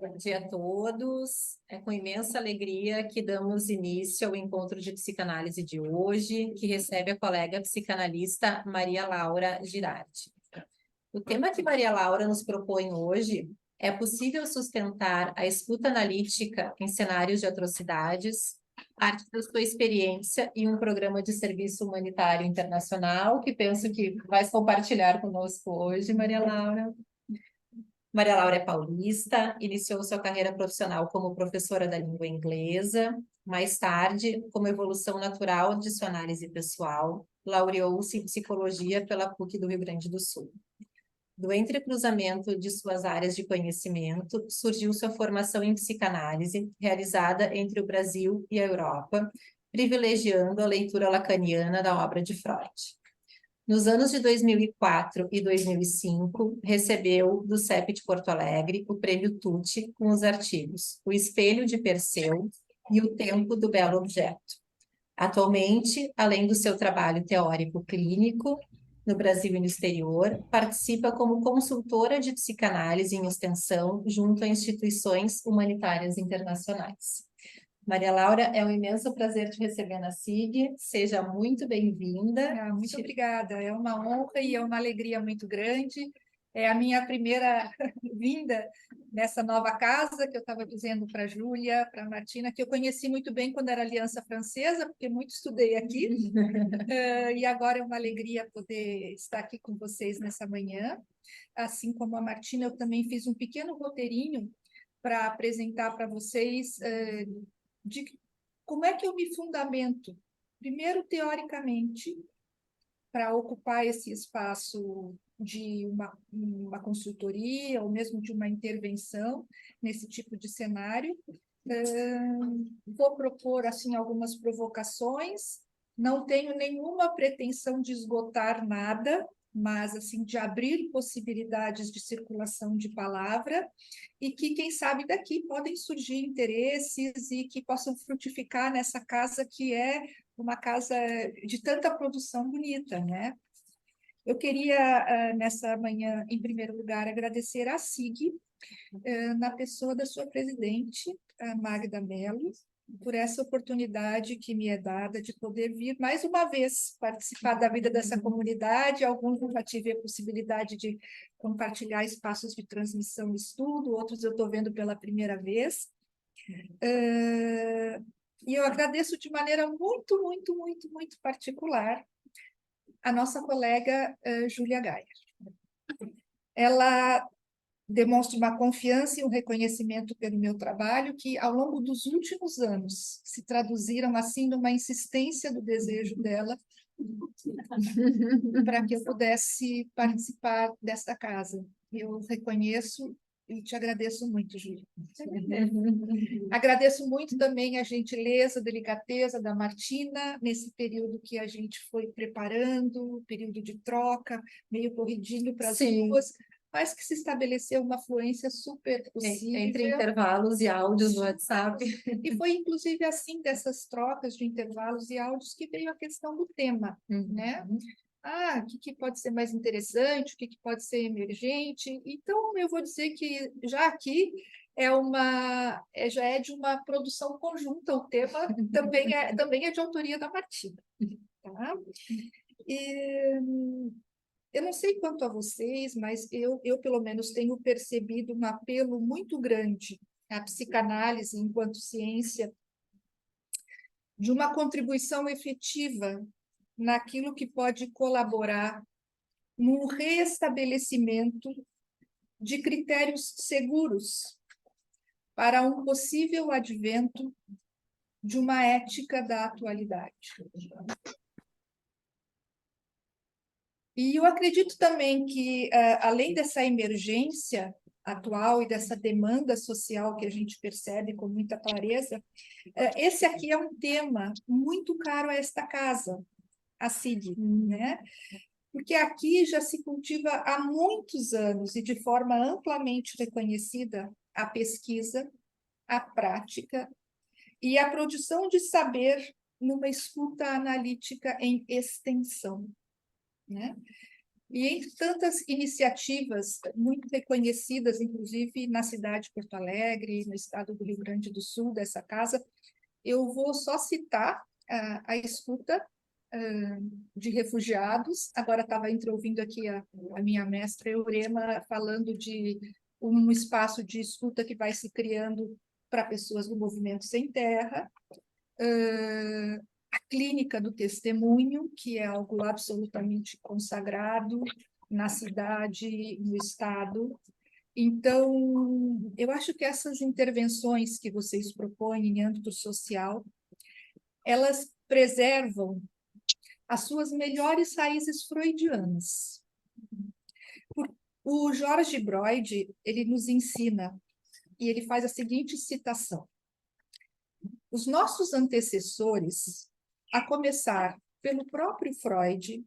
Bom dia a todos. É com imensa alegria que damos início ao encontro de psicanálise de hoje, que recebe a colega psicanalista Maria Laura Girardi. O tema que Maria Laura nos propõe hoje é possível sustentar a escuta analítica em cenários de atrocidades, parte da sua experiência e um programa de serviço humanitário internacional, que penso que vai compartilhar conosco hoje, Maria Laura. Maria Laura é paulista, iniciou sua carreira profissional como professora da língua inglesa, mais tarde, como evolução natural de sua análise pessoal, laureou-se em psicologia pela PUC do Rio Grande do Sul. Do entrecruzamento de suas áreas de conhecimento, surgiu sua formação em psicanálise, realizada entre o Brasil e a Europa, privilegiando a leitura lacaniana da obra de Freud. Nos anos de 2004 e 2005, recebeu do CEP de Porto Alegre o Prêmio Tucci com os artigos O Espelho de Perseu e O Tempo do Belo Objeto. Atualmente, além do seu trabalho teórico clínico no Brasil e no exterior, participa como consultora de psicanálise em extensão junto a instituições humanitárias internacionais. Maria Laura, é um imenso prazer te receber na SIG. Seja muito bem-vinda. Muito obrigada. É uma honra e é uma alegria muito grande. É a minha primeira vinda nessa nova casa, que eu estava dizendo para a Júlia, para a Martina, que eu conheci muito bem quando era Aliança Francesa, porque muito estudei aqui. E agora é uma alegria poder estar aqui com vocês nessa manhã. Assim como a Martina, eu também fiz um pequeno roteirinho para apresentar para vocês de como é que eu me fundamento, primeiro teoricamente, para ocupar esse espaço de uma consultoria ou mesmo de uma intervenção nesse tipo de cenário. Vou propor assim algumas provocações, não tenho nenhuma pretensão de esgotar nada, mas assim de abrir possibilidades de circulação de palavra e que, quem sabe, daqui podem surgir interesses e que possam frutificar nessa casa que é uma casa de tanta produção bonita, né? Eu queria, nessa manhã, em primeiro lugar, agradecer à SIG, na pessoa da sua presidente, a Magda Mello, por essa oportunidade que me é dada de poder vir mais uma vez participar da vida dessa comunidade. Alguns eu já tive a possibilidade de compartilhar espaços de transmissão e estudo, outros eu estou vendo pela primeira vez. E eu agradeço de maneira muito, muito, muito, muito particular a nossa colega Júlia Gaia. Ela demonstra uma confiança e um reconhecimento pelo meu trabalho que, ao longo dos últimos anos, se traduziram assim numa insistência do desejo dela para que eu pudesse participar desta casa. Eu reconheço e te agradeço muito, Júlia. Agradeço muito também a gentileza, a delicadeza da Martina, nesse período que a gente foi preparando, período de troca, meio corridinho para as duas, mas que se estabeleceu uma fluência super possível. Entre intervalos e áudios do WhatsApp. E foi, inclusive, assim, dessas trocas de intervalos e áudios que veio a questão do tema, né? O que pode ser mais interessante, o que pode ser emergente. Então, eu vou dizer que já aqui já é de uma produção conjunta, o tema também é de autoria da Martina. Tá? E eu não sei quanto a vocês, mas eu pelo menos tenho percebido um apelo muito grande à psicanálise enquanto ciência, de uma contribuição efetiva naquilo que pode colaborar no reestabelecimento de critérios seguros para um possível advento de uma ética da atualidade. E eu acredito também que, além dessa emergência atual e dessa demanda social que a gente percebe com muita clareza, esse aqui é um tema muito caro a esta casa, a SIG, né? Porque aqui já se cultiva há muitos anos e de forma amplamente reconhecida a pesquisa, a prática e a produção de saber numa escuta analítica em extensão, né? E entre tantas iniciativas muito reconhecidas, inclusive na cidade de Porto Alegre, no estado do Rio Grande do Sul, dessa casa, eu vou só citar a escuta de refugiados. Agora estava ouvindo aqui a minha mestra Eurema falando de um espaço de escuta que vai se criando para pessoas do movimento sem terra. A clínica do testemunho, que é algo absolutamente consagrado na cidade, no estado. Então, eu acho que essas intervenções que vocês propõem em âmbito social, elas preservam as suas melhores raízes freudianas. O George Broyd, ele nos ensina, e ele faz a seguinte citação: os nossos antecessores, a começar pelo próprio Freud,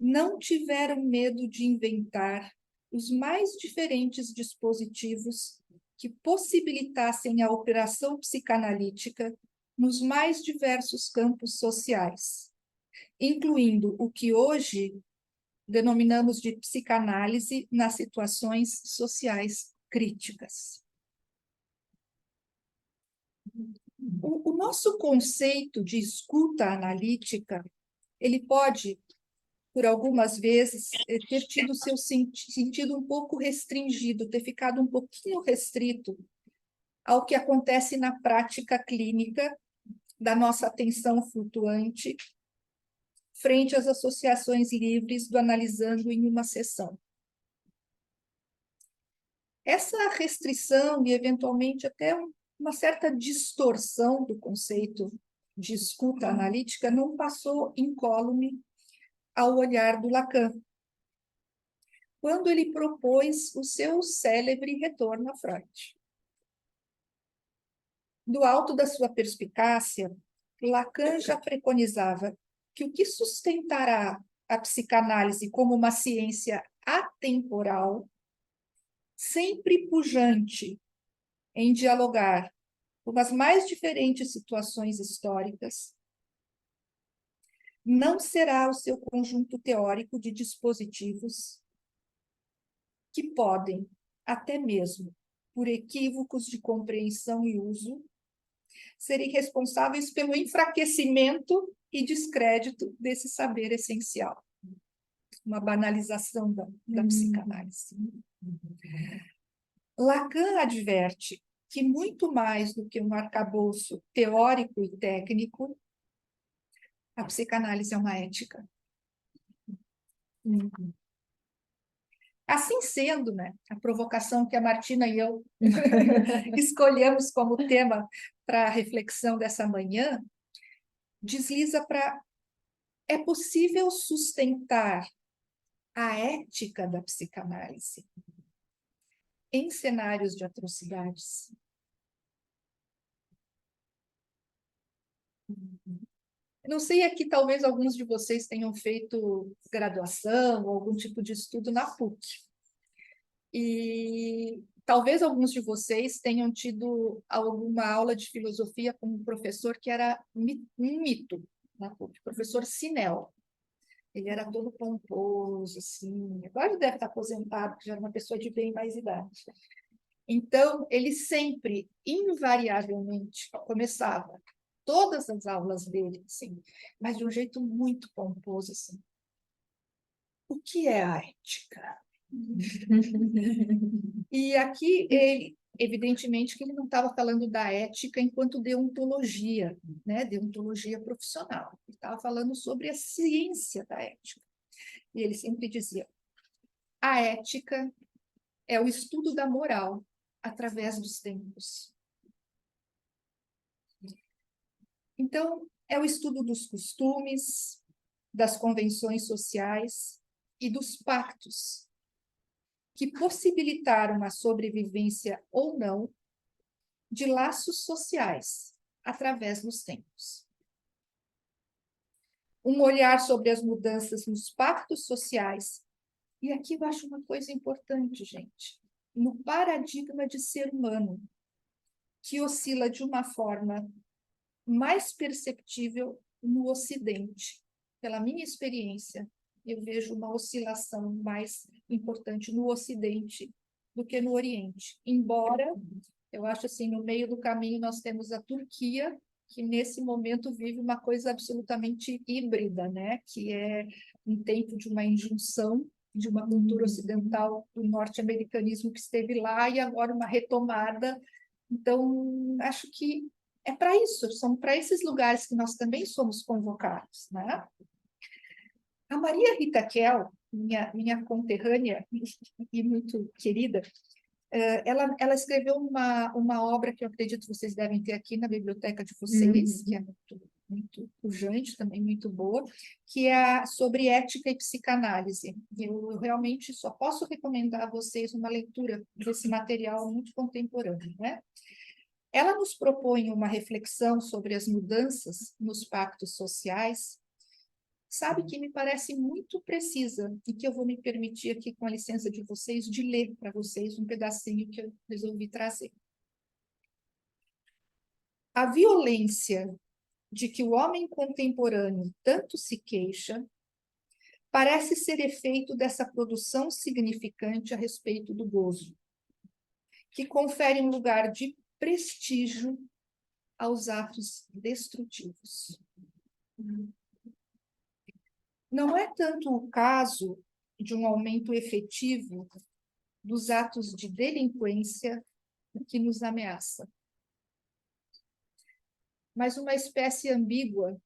não tiveram medo de inventar os mais diferentes dispositivos que possibilitassem a operação psicanalítica nos mais diversos campos sociais, incluindo o que hoje denominamos de psicanálise nas situações sociais críticas. O nosso conceito de escuta analítica, ele pode, por algumas vezes, ter tido seu sentido um pouco restringido, ter ficado um pouquinho restrito ao que acontece na prática clínica da nossa atenção flutuante frente às associações livres do analisando em uma sessão. Essa restrição e, eventualmente, até uma certa distorção do conceito de escuta analítica não passou incólume ao olhar do Lacan, quando ele propôs o seu célebre retorno a Freud. Do alto da sua perspicácia, Lacan já preconizava que o que sustentará a psicanálise como uma ciência atemporal, sempre pujante em dialogar com as mais diferentes situações históricas, não será o seu conjunto teórico de dispositivos que podem, até mesmo por equívocos de compreensão e uso, serem responsáveis pelo enfraquecimento e descrédito desse saber essencial. Uma banalização da psicanálise. Lacan adverte que, muito mais do que um arcabouço teórico e técnico, a psicanálise é uma ética. Assim sendo, né, a provocação que a Martina e eu escolhemos como tema para a reflexão dessa manhã, desliza para: é possível sustentar a ética da psicanálise em cenários de atrocidades? Não sei, aqui talvez alguns de vocês tenham feito graduação ou algum tipo de estudo na PUC. E talvez alguns de vocês tenham tido alguma aula de filosofia com um professor que era um mito na PUC, o professor Sinel. Ele era todo pomposo, assim. Agora ele deve estar aposentado, porque já era uma pessoa de bem mais idade. Então, ele sempre, invariavelmente, começava todas as aulas dele, assim, mas de um jeito muito pomposo, assim. O que é a ética? E aqui, evidentemente, que ele não estava falando da ética enquanto deontologia, né? Deontologia profissional. Ele estava falando sobre a ciência da ética. E ele sempre dizia: a ética é o estudo da moral através dos tempos. Então, é o estudo dos costumes, das convenções sociais e dos pactos que possibilitaram a sobrevivência ou não de laços sociais através dos tempos. Um olhar sobre as mudanças nos pactos sociais, e aqui eu acho uma coisa importante, gente, no paradigma de ser humano, que oscila de uma forma mais perceptível no Ocidente, pela minha experiência, eu vejo uma oscilação mais importante no Ocidente do que no Oriente. Embora, eu acho assim, no meio do caminho nós temos a Turquia, que nesse momento vive uma coisa absolutamente híbrida, né? Que é um tempo de uma injunção de uma cultura ocidental do norte-americanismo que esteve lá e agora uma retomada. Então, acho que é para isso, são para esses lugares que nós também somos convocados, né? A Maria Rita Kel, minha conterrânea e muito querida, ela escreveu uma obra que eu acredito que vocês devem ter aqui na biblioteca de vocês, que é muito pujante, também muito boa, que é sobre ética e psicanálise. Eu realmente só posso recomendar a vocês uma leitura desse material muito contemporâneo, né? Ela nos propõe uma reflexão sobre as mudanças nos pactos sociais, sabe, que me parece muito precisa e que eu vou me permitir aqui, com a licença de vocês, de ler para vocês um pedacinho que eu resolvi trazer. A violência de que o homem contemporâneo tanto se queixa parece ser efeito dessa produção significante a respeito do gozo, que confere um lugar de prestígio aos atos destrutivos. Não é tanto o caso de um aumento efetivo dos atos de delinquência que nos ameaça, mas uma espécie ambígua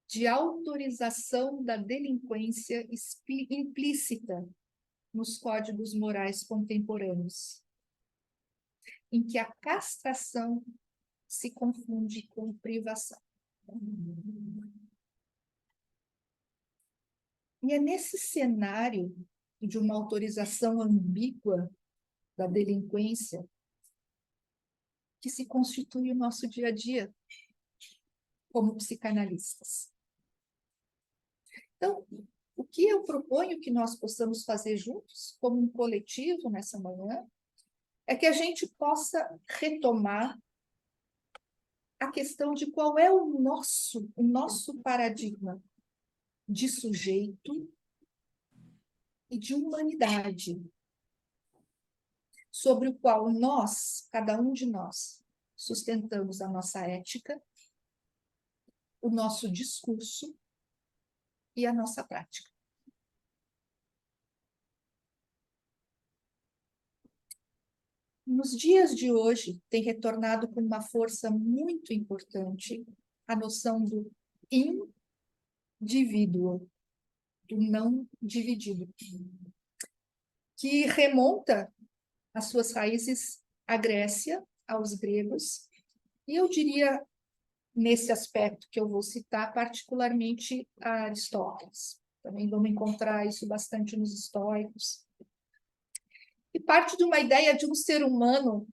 de autorização da delinquência implícita nos códigos morais contemporâneos, em que a castração se confunde com privação. E é nesse cenário de uma autorização ambígua da delinquência que se constitui o nosso dia a dia como psicanalistas. Então, o que eu proponho que nós possamos fazer juntos, como um coletivo nessa manhã, é que a gente possa retomar a questão de qual é o nosso paradigma de sujeito e de humanidade, sobre o qual nós, cada um de nós, sustentamos a nossa ética, o nosso discurso e a nossa prática. Nos dias de hoje, tem retornado com uma força muito importante a noção do indivíduo, do não dividido, que remonta as suas raízes à Grécia, aos gregos, e eu diria, nesse aspecto que eu vou citar, particularmente a Aristóteles. Também vamos encontrar isso bastante nos estoicos. E parte de uma ideia de um ser humano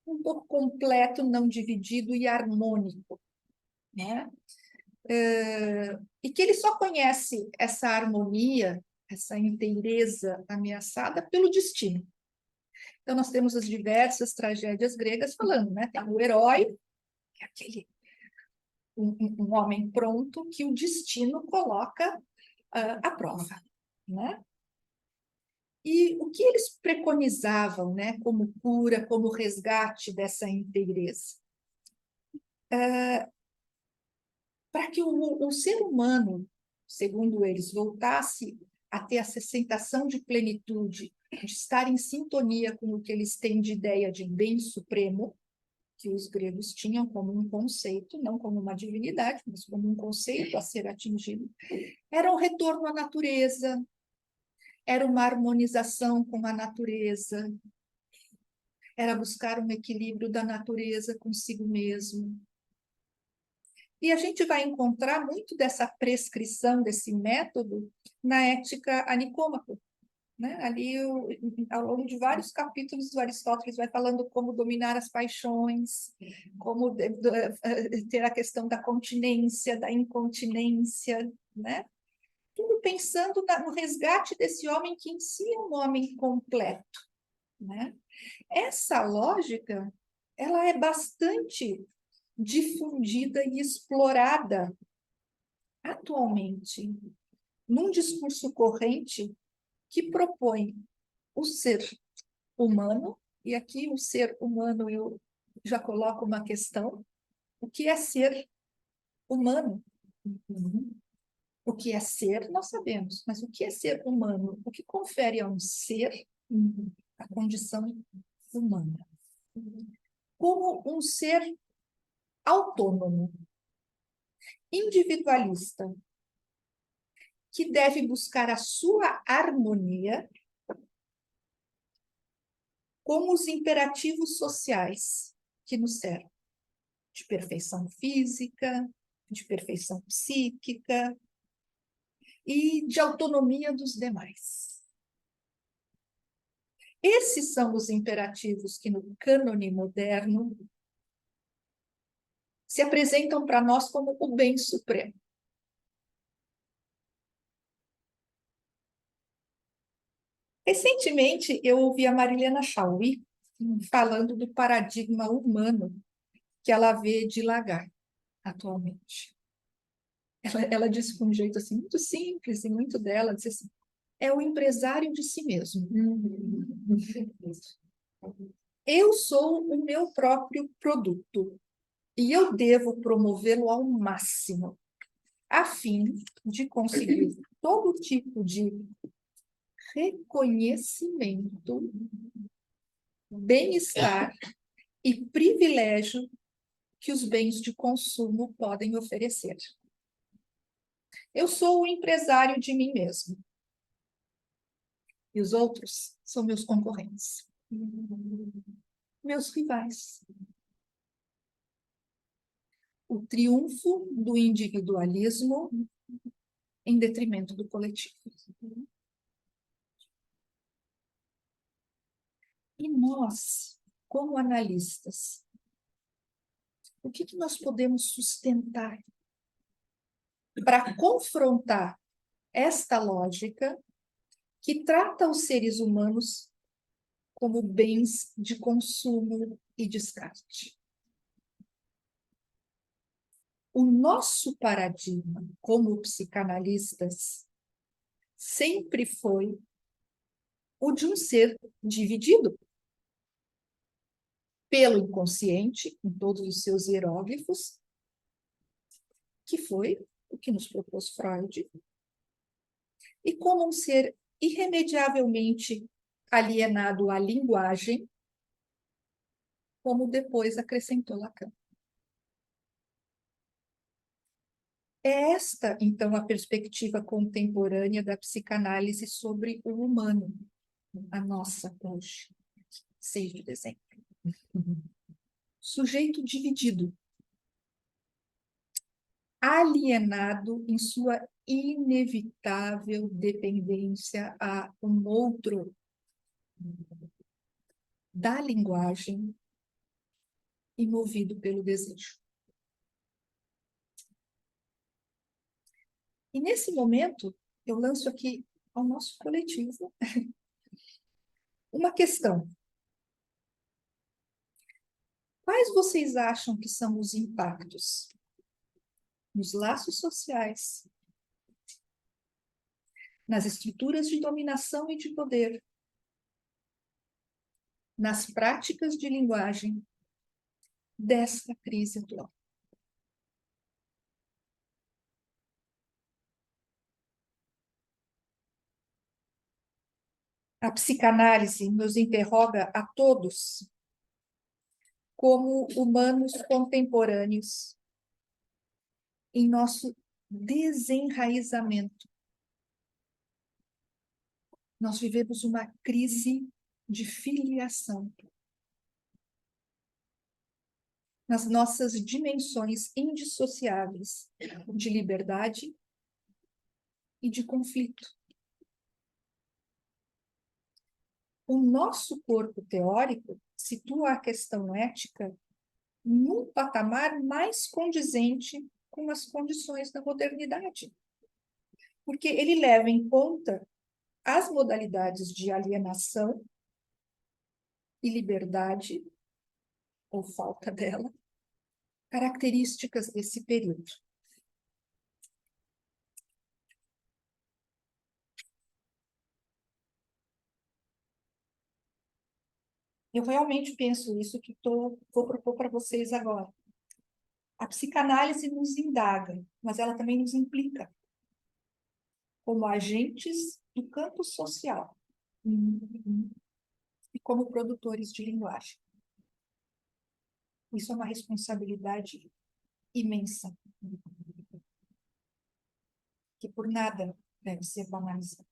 um pouco completo, não dividido e harmônico, né? E que ele só conhece essa harmonia, essa inteireza ameaçada pelo destino. Então, nós temos as diversas tragédias gregas falando, né? Tem o herói, que é aquele um homem pronto que o destino coloca à prova, né? E o que eles preconizavam, né, como cura, como resgate dessa inteireza? Para que o ser humano, segundo eles, voltasse a ter essa sensação de plenitude, de estar em sintonia com o que eles têm de ideia de bem supremo, que os gregos tinham como um conceito, não como uma divindade, mas como um conceito a ser atingido, era um retorno à natureza, era uma harmonização com a natureza, era buscar um equilíbrio da natureza consigo mesmo. E a gente vai encontrar muito dessa prescrição, desse método, na ética a Nicômaco, né? Ali, ao longo de vários capítulos, o Aristóteles vai falando como dominar as paixões, como ter a questão da continência, da incontinência, né? Tudo pensando no resgate desse homem que em si é um homem completo, né? Essa lógica, ela é bastante difundida e explorada atualmente num discurso corrente que propõe o ser humano, e aqui o ser humano eu já coloco uma questão: o que é ser humano? O que é ser, nós sabemos, mas o que é ser humano? O que confere a um ser a condição humana? Como um ser autônomo, individualista, que deve buscar a sua harmonia com os imperativos sociais que nos cercam, de perfeição física, de perfeição psíquica e de autonomia dos demais. Esses são os imperativos que, no cânone moderno, se apresentam para nós como o bem supremo. Recentemente, eu ouvi a Marilena Chaui falando do paradigma humano que ela vê dilagar atualmente. Ela disse com um jeito assim, muito simples e muito dela, disse assim: é o empresário de si mesmo. Eu sou o meu próprio produto e eu devo promovê-lo ao máximo, a fim de conseguir todo tipo de reconhecimento, bem-estar e privilégio que os bens de consumo podem oferecer. Eu sou o empresário de mim mesmo. E os outros são meus concorrentes, meus rivais. O triunfo do individualismo em detrimento do coletivo. E nós, como analistas, o que nós podemos sustentar para confrontar esta lógica que trata os seres humanos como bens de consumo e descarte? O nosso paradigma, como psicanalistas, sempre foi o de um ser dividido pelo inconsciente, em todos os seus hieróglifos, que foi o que nos propôs Freud, e como um ser irremediavelmente alienado à linguagem, como depois acrescentou Lacan. É esta, então, a perspectiva contemporânea da psicanálise sobre o humano, a nossa hoje, 6 de dezembro. Sujeito dividido, alienado em sua inevitável dependência a um outro da linguagem e movido pelo desejo. E nesse momento, eu lanço aqui ao nosso coletivo uma questão. Quais vocês acham que são os impactos nos laços sociais, nas estruturas de dominação e de poder, nas práticas de linguagem desta crise atual? A psicanálise nos interroga a todos como humanos contemporâneos em nosso desenraizamento. Nós vivemos uma crise de filiação nas nossas dimensões indissociáveis de liberdade e de conflito. O nosso corpo teórico situa a questão ética num patamar mais condizente com as condições da modernidade, porque ele leva em conta as modalidades de alienação e liberdade, ou falta dela, características desse período. Eu realmente penso isso que vou propor para vocês agora. A psicanálise nos indaga, mas ela também nos implica como agentes do campo social e como produtores de linguagem. Isso é uma responsabilidade imensa, que por nada deve ser banalizada.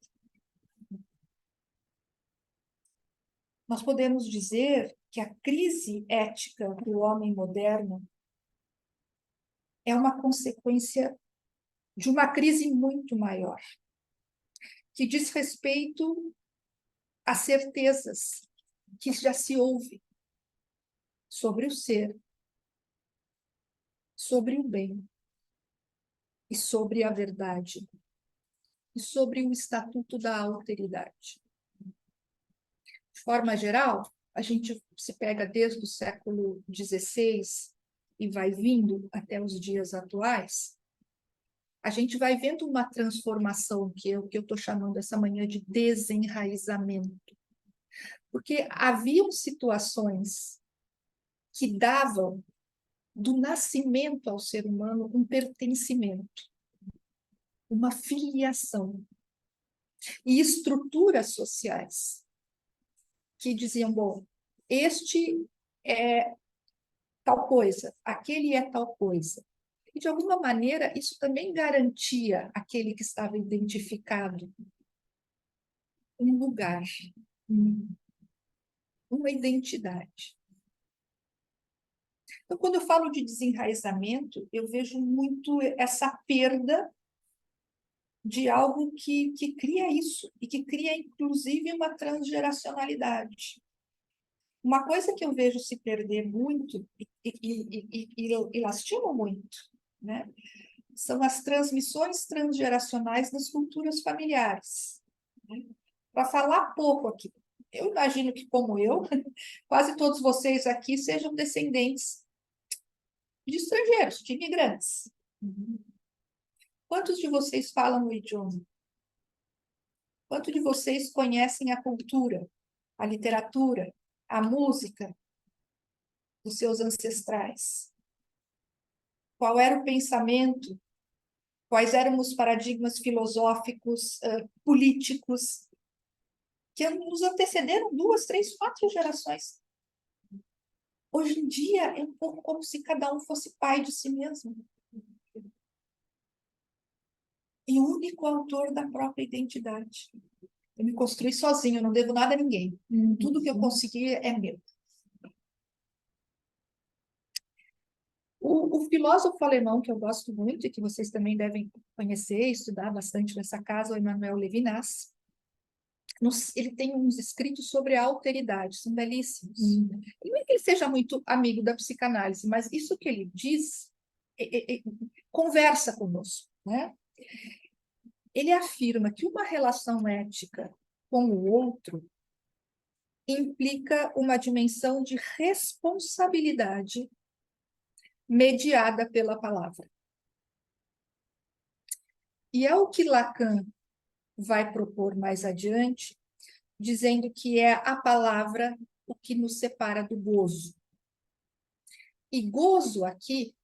Nós podemos dizer que a crise ética do homem moderno é uma consequência de uma crise muito maior, que diz respeito a certezas que já se ouve sobre o ser, sobre o bem, e sobre a verdade, e sobre o estatuto da alteridade. De forma geral, a gente se pega desde o século XVI e vai vindo até os dias atuais, a gente vai vendo uma transformação que eu estou chamando essa manhã de desenraizamento. Porque haviam situações que davam do nascimento ao ser humano um pertencimento, uma filiação e estruturas sociais que diziam, bom, este é tal coisa, aquele é tal coisa. E, de alguma maneira, isso também garantia àquele que estava identificado um lugar, uma identidade. Então, quando eu falo de desenraizamento, eu vejo muito essa perda de algo que cria isso, e que cria, inclusive, uma transgeracionalidade. Uma coisa que eu vejo se perder muito, e lastimo muito, né? São as transmissões transgeracionais das culturas familiares. Né? Para falar pouco aqui, eu imagino que, como eu, quase todos vocês aqui sejam descendentes de estrangeiros, de imigrantes. Quantos de vocês falam o idioma? Quantos de vocês conhecem a cultura, a literatura, a música dos seus ancestrais? Qual era o pensamento? Quais eram os paradigmas filosóficos, políticos, que nos antecederam 2, 3, 4 gerações? Hoje em dia, é um pouco como se cada um fosse pai de si mesmo. E único autor da própria identidade. Eu me construí sozinho, eu não devo nada a ninguém. Tudo que eu consegui é meu. O filósofo alemão que eu gosto muito, e que vocês também devem conhecer, estudar bastante nessa casa, o Emmanuel Levinas, ele tem uns escritos sobre a alteridade, são belíssimos. E não é que ele seja muito amigo da psicanálise, mas isso que ele diz conversa conosco, né? Ele afirma que uma relação ética com o outro implica uma dimensão de responsabilidade mediada pela palavra. E é o que Lacan vai propor mais adiante, dizendo que é a palavra o que nos separa do gozo. E gozo aqui,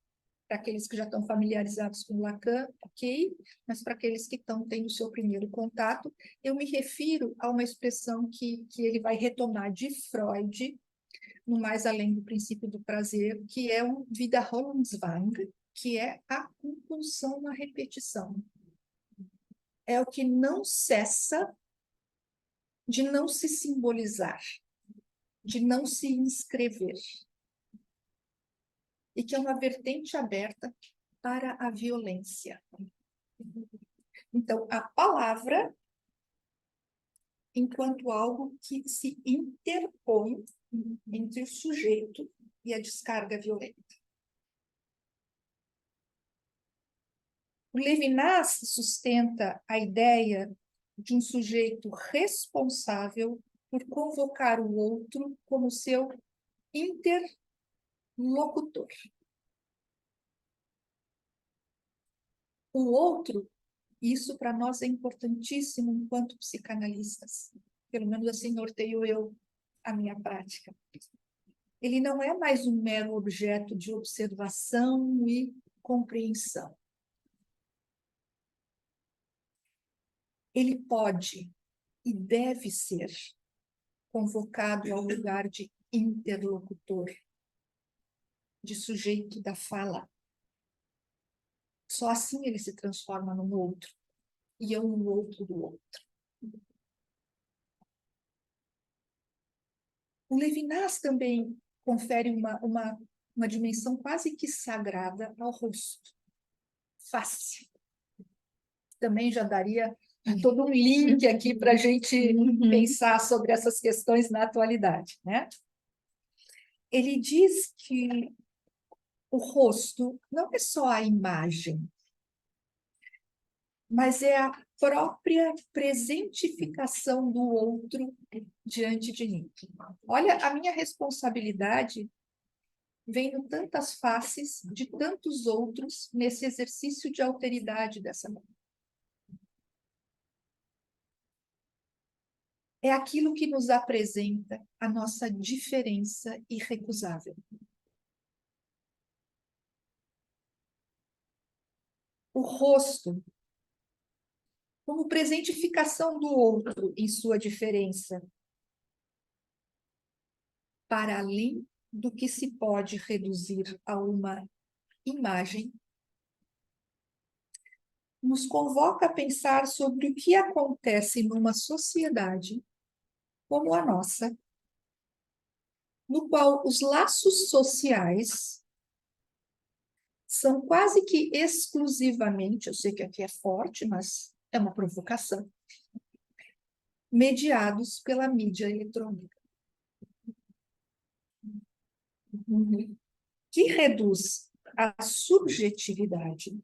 para aqueles que já estão familiarizados com Lacan, ok, mas para aqueles que estão tendo o seu primeiro contato, eu me refiro a uma expressão que ele vai retomar de Freud, no Mais Além do Princípio do Prazer, que é o Wiederholungszwang, que é a compulsão na repetição. É o que não cessa de não se simbolizar, de não se inscrever. E que é uma vertente aberta para a violência. Então, a palavra, enquanto algo que se interpõe entre o sujeito e a descarga violenta. O Levinas sustenta a ideia de um sujeito responsável por convocar o outro como seu interlocutor. O outro, isso para nós é importantíssimo enquanto psicanalistas. Pelo menos assim norteio eu a minha prática. Ele não é mais um mero objeto de observação e compreensão. Ele pode e deve ser convocado ao lugar de interlocutor, de sujeito da fala. Só assim ele se transforma num outro, e eu no outro do outro. O Levinas também confere uma dimensão quase que sagrada ao rosto. Face. Também já daria todo um link aqui para a gente pensar sobre essas questões na atualidade, né? Ele diz que o rosto não é só a imagem, mas é a própria presentificação do outro diante de mim. Olha, a minha responsabilidade vendo tantas faces de tantos outros nesse exercício de alteridade dessa mão. É aquilo que nos apresenta a nossa diferença irrecusável. O rosto, como presentificação do outro em sua diferença, para além do que se pode reduzir a uma imagem, nos convoca a pensar sobre o que acontece numa sociedade como a nossa, no qual os laços sociais são quase que exclusivamente, eu sei que aqui é forte, mas é uma provocação, mediados pela mídia eletrônica, que reduz a subjetividade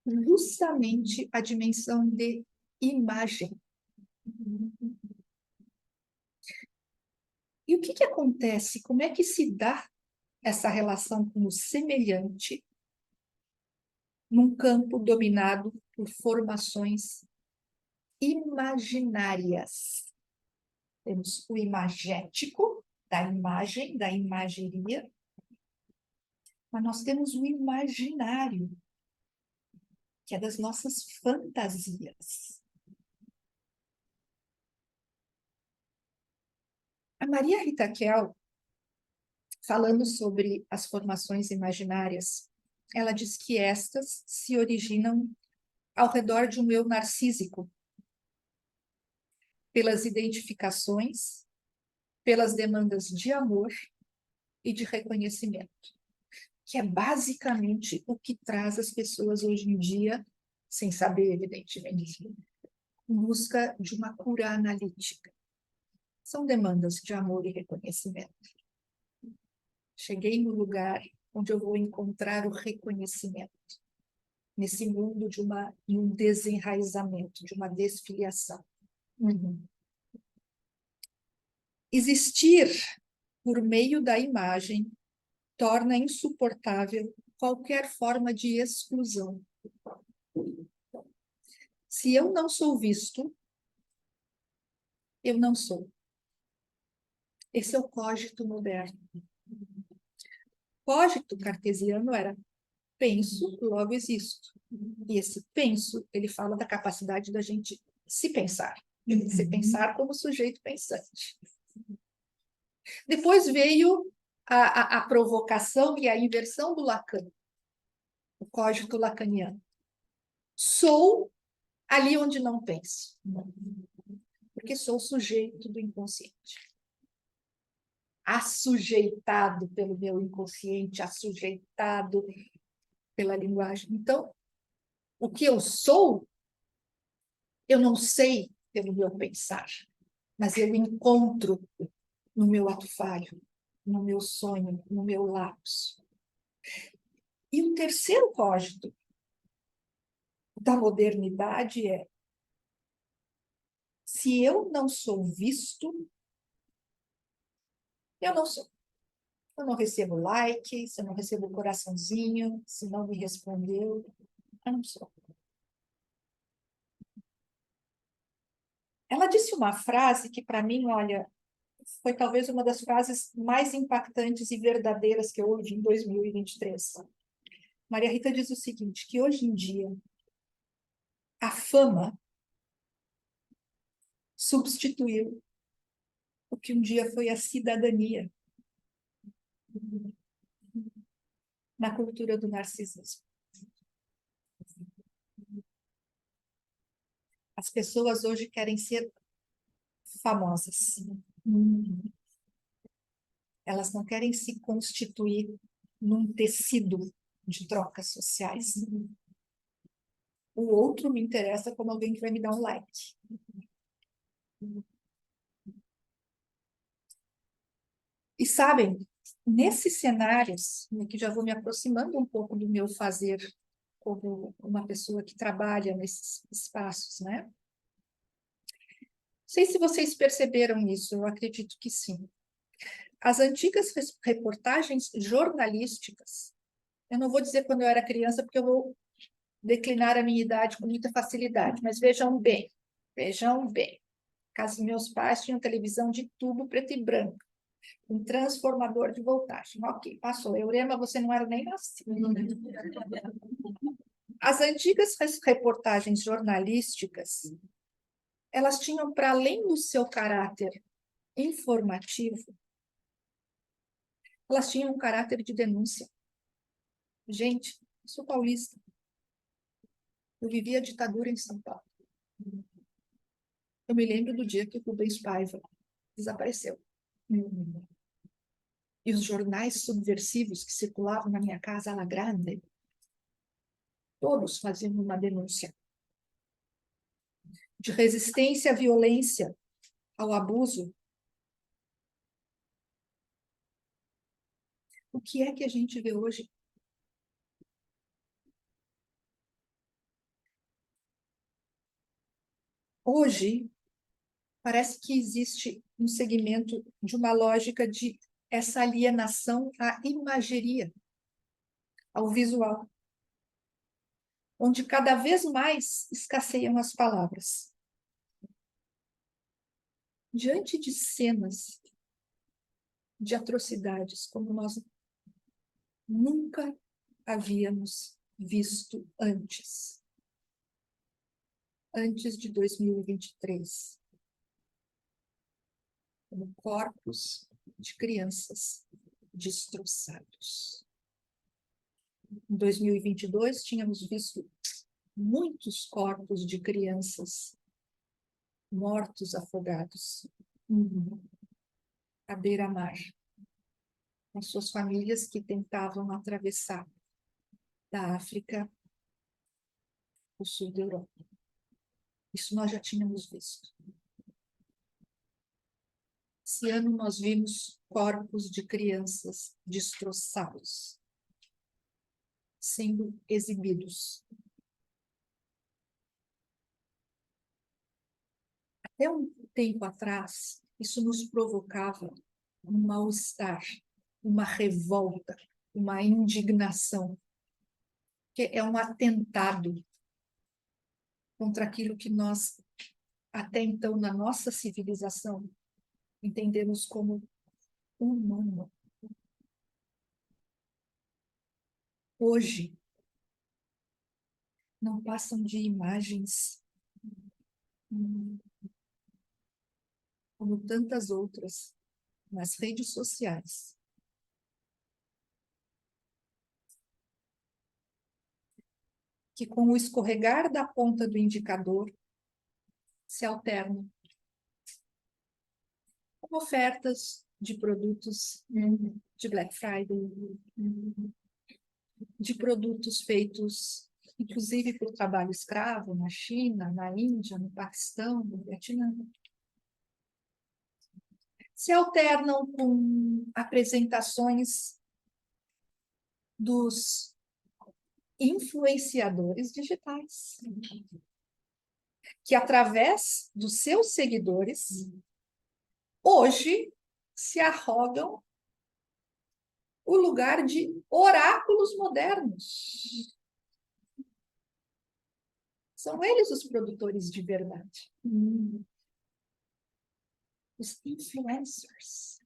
justamente à dimensão de imagem. E o que acontece? Como é que se dá essa relação com o semelhante num campo dominado por formações imaginárias? Temos o imagético, da imagem, da imageria, mas nós temos o imaginário, que é das nossas fantasias. A Maria Rita Kell, falando sobre as formações imaginárias, ela diz que estas se originam ao redor de um eu narcísico, pelas identificações, pelas demandas de amor e de reconhecimento, que é basicamente o que traz as pessoas hoje em dia, sem saber, evidentemente, em busca de uma cura analítica. São demandas de amor e reconhecimento. Cheguei no lugar onde eu vou encontrar o reconhecimento, nesse mundo de um desenraizamento, de uma desfiliação. Existir por meio da imagem torna insuportável qualquer forma de exclusão. Se eu não sou visto, eu não sou. Esse é o cogito moderno. Cogito cartesiano era penso, logo existo. E esse penso, ele fala da capacidade da gente se pensar. Se pensar como sujeito pensante. Depois veio a provocação e a inversão do Lacan, o cogito lacaniano. Sou ali onde não penso, porque sou sujeito do inconsciente. Assujeitado pelo meu inconsciente, assujeitado pela linguagem. Então, o que eu sou, eu não sei pelo meu pensar, mas eu encontro no meu ato falho, no meu sonho, no meu lapso. E o terceiro cogito da modernidade é: se eu não sou visto, eu não sou. Eu não recebo like, se eu não recebo coraçãozinho, se não me respondeu, eu não sou. Ela disse uma frase que, para mim, olha, foi talvez uma das frases mais impactantes e verdadeiras que eu ouvi em 2023. Maria Rita diz o seguinte, que hoje em dia a fama substituiu o que um dia foi a cidadania na cultura do narcisismo. As pessoas hoje querem ser famosas. Elas não querem se constituir num tecido de trocas sociais. O outro me interessa como alguém que vai me dar um like. E sabem, nesses cenários, que já vou me aproximando um pouco do meu fazer como uma pessoa que trabalha nesses espaços, né? Não sei se vocês perceberam isso, eu acredito que sim. As antigas reportagens jornalísticas, eu não vou dizer quando eu era criança, porque eu vou declinar a minha idade com muita facilidade, mas vejam bem, casa dos meus pais tinham televisão de tubo preto e branco, um transformador de voltagem. Ok, passou. Eurema, você não era nem nascido. As antigas reportagens jornalísticas, elas tinham, para além do seu caráter informativo, elas tinham um caráter de denúncia. Gente, eu sou paulista. Eu vivi a ditadura em São Paulo. Eu me lembro do dia que o Rubens Paiva desapareceu. E os jornais subversivos que circulavam na minha casa, La Grande, todos faziam uma denúncia de resistência à violência, ao abuso. O que é que a gente vê hoje? Hoje, parece que existe um segmento de uma lógica de essa alienação à imageria, ao visual, onde cada vez mais escasseiam as palavras. Diante de cenas de atrocidades como nós nunca havíamos visto antes de 2023, como corpos de crianças destroçados. Em 2022, tínhamos visto muitos corpos de crianças mortos afogados à beira-mar, com suas famílias que tentavam atravessar da África o sul da Europa. Isso nós já tínhamos visto. Esse ano nós vimos corpos de crianças destroçados, sendo exibidos. Até um tempo atrás, isso nos provocava um mal-estar, uma revolta, uma indignação, que é um atentado contra aquilo que nós, até então, na nossa civilização, entendemos como humano. Hoje, não passam de imagens como tantas outras nas redes sociais, que com o escorregar da ponta do indicador se alternam com ofertas de produtos de Black Friday, de produtos feitos, inclusive, por trabalho escravo na China, na Índia, no Paquistão, no Vietnã. Se alternam com apresentações dos influenciadores digitais, que através dos seus seguidores, hoje se arrogam o lugar de oráculos modernos. São eles os produtores de verdade. Os influencers.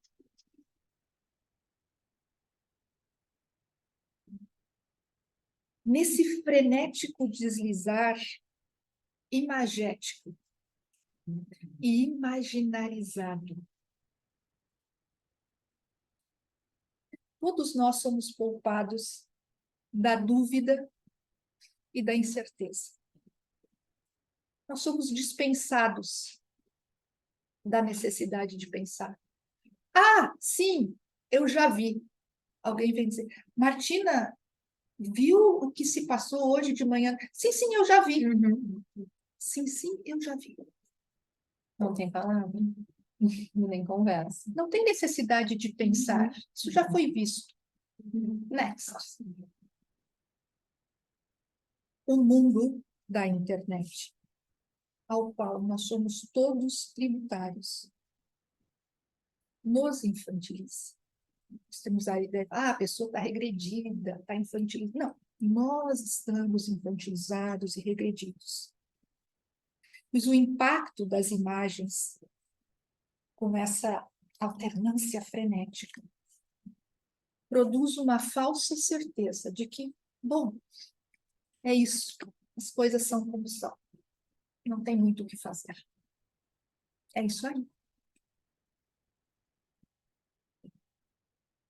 Nesse frenético deslizar imagético e imaginarizado, todos nós somos poupados da dúvida e da incerteza. Nós somos dispensados da necessidade de pensar. Ah, sim, eu já vi. Alguém vem dizer, Martina, viu o que se passou hoje de manhã? Sim, sim, eu já vi. Uhum. Sim, sim, eu já vi. Não tem palavra, nem conversa. Não tem necessidade de pensar. Isso já foi visto. Next. O mundo da internet, ao qual nós somos todos tributários, nos infantiliza. Nós temos a ideia, a pessoa está regredida, está infantilizada. Não, nós estamos infantilizados e regredidos. Mas o impacto das imagens com essa alternância frenética produz uma falsa certeza de que, bom, é isso, as coisas são como são, não tem muito o que fazer. É isso aí.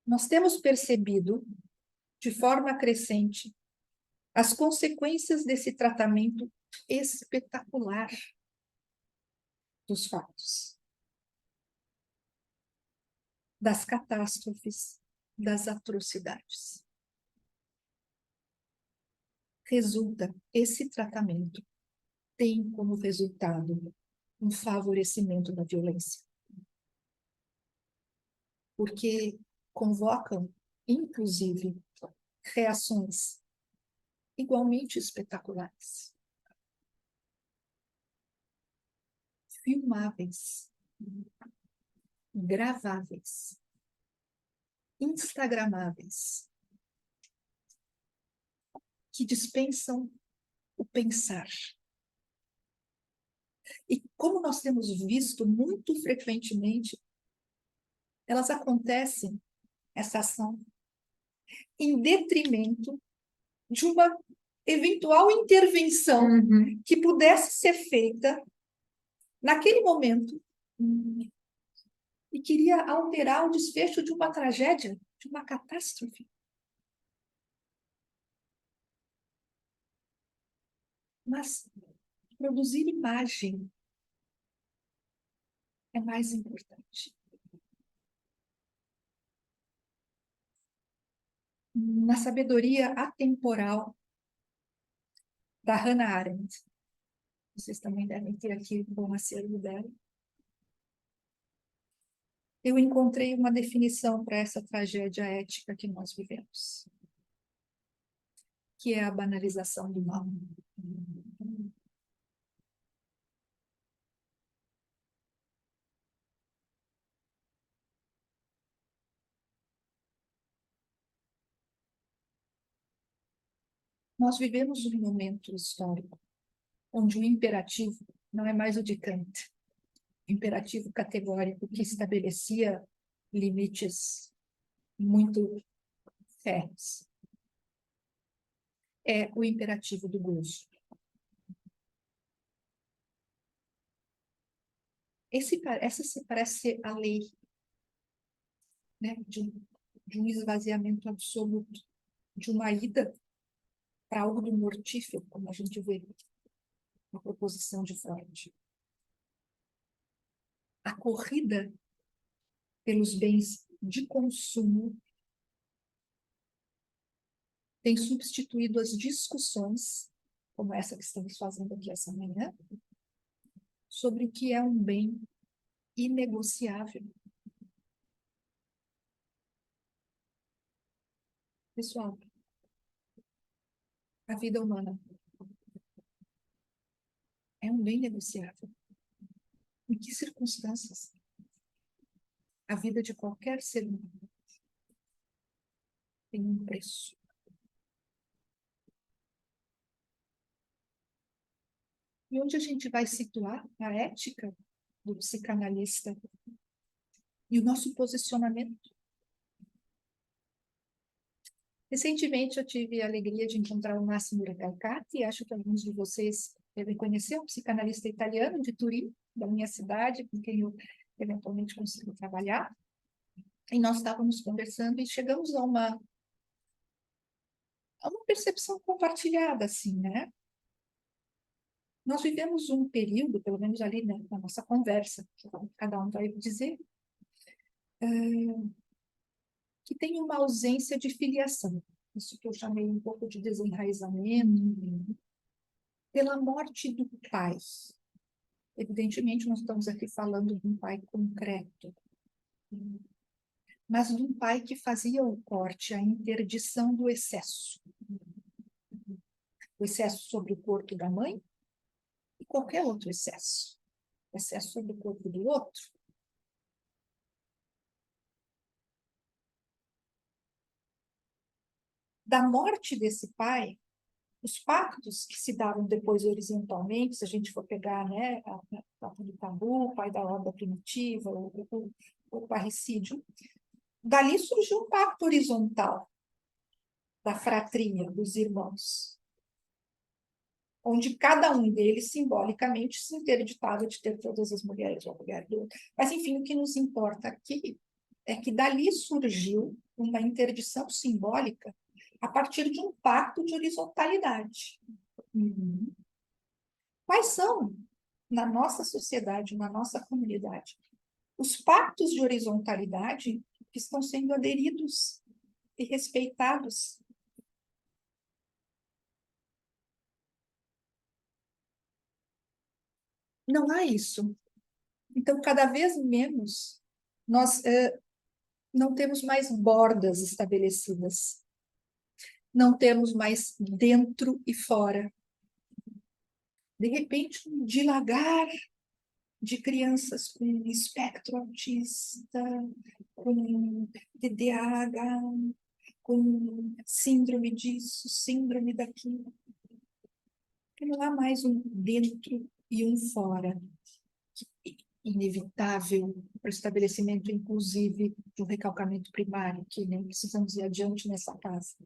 Nós temos percebido, de forma crescente, as consequências desse tratamento espetacular dos fatos, das catástrofes, das atrocidades. Esse tratamento tem como resultado um favorecimento da violência. Porque convocam, inclusive, reações igualmente espetaculares, filmáveis, graváveis, instagramáveis, que dispensam o pensar. E como nós temos visto muito frequentemente, elas acontecem, essa ação, em detrimento de uma eventual intervenção que pudesse ser feita naquele momento e queria alterar o desfecho de uma tragédia, de uma catástrofe. Mas produzir imagem é mais importante. Na sabedoria atemporal da Hannah Arendt, vocês também devem ter aqui um bom acervo dela, eu encontrei uma definição para essa tragédia ética que nós vivemos, que é a banalização do mal. Nós vivemos um momento histórico onde o imperativo não é mais o de Kant, imperativo categórico que estabelecia limites muito férreos. É o imperativo do gozo. Essa se parece ser a lei, né, de um esvaziamento absoluto, de uma ida para algo do mortífero, como a gente vê na proposição de Freud. A corrida pelos bens de consumo tem substituído as discussões, como essa que estamos fazendo aqui essa manhã, sobre o que é um bem inegociável. Pessoal, a vida humana é um bem negociável. Em que circunstâncias? A vida de qualquer ser humano tem um preço. E onde a gente vai situar a ética do psicanalista e o nosso posicionamento. Recentemente eu tive a alegria de encontrar o Massimo Recalcati, acho que alguns de vocês devem conhecer, um psicanalista italiano de Turim, da minha cidade, com quem eu eventualmente consigo trabalhar. E nós estávamos conversando e chegamos a uma percepção compartilhada, assim, né? Nós vivemos um período, pelo menos ali, né, na nossa conversa, que cada um vai dizer, que tem uma ausência de filiação. Isso que eu chamei um pouco de desenraizamento, pela morte do pai. Evidentemente, nós estamos aqui falando de um pai concreto, mas de um pai que fazia o corte, a interdição do excesso. O excesso sobre o corpo da mãe e qualquer outro excesso. Excesso sobre o corpo do outro. Da morte desse pai, os pactos que se davam depois horizontalmente, se a gente for pegar, né, a Pacto do Tabu, o pai da obra primitiva, o parricídio, dali surgiu um pacto horizontal da fratria, dos irmãos, onde cada um deles, simbolicamente, se interditava de ter todas as mulheres, ou a mulher do outro. Mas, enfim, o que nos importa aqui é que dali surgiu uma interdição simbólica a partir de um pacto de horizontalidade. Uhum. Quais são, na nossa sociedade, na nossa comunidade, os pactos de horizontalidade que estão sendo aderidos e respeitados? Não há isso. Então, cada vez menos, nós não temos mais bordas estabelecidas. Não temos mais dentro e fora. De repente, um dilagar de crianças com espectro autista, com TDAH, com síndrome disso, síndrome daquilo. Porque não há mais um dentro e um fora. Inevitável para o estabelecimento, inclusive, de um recalcamento primário, que nem precisamos ir adiante nessa casa.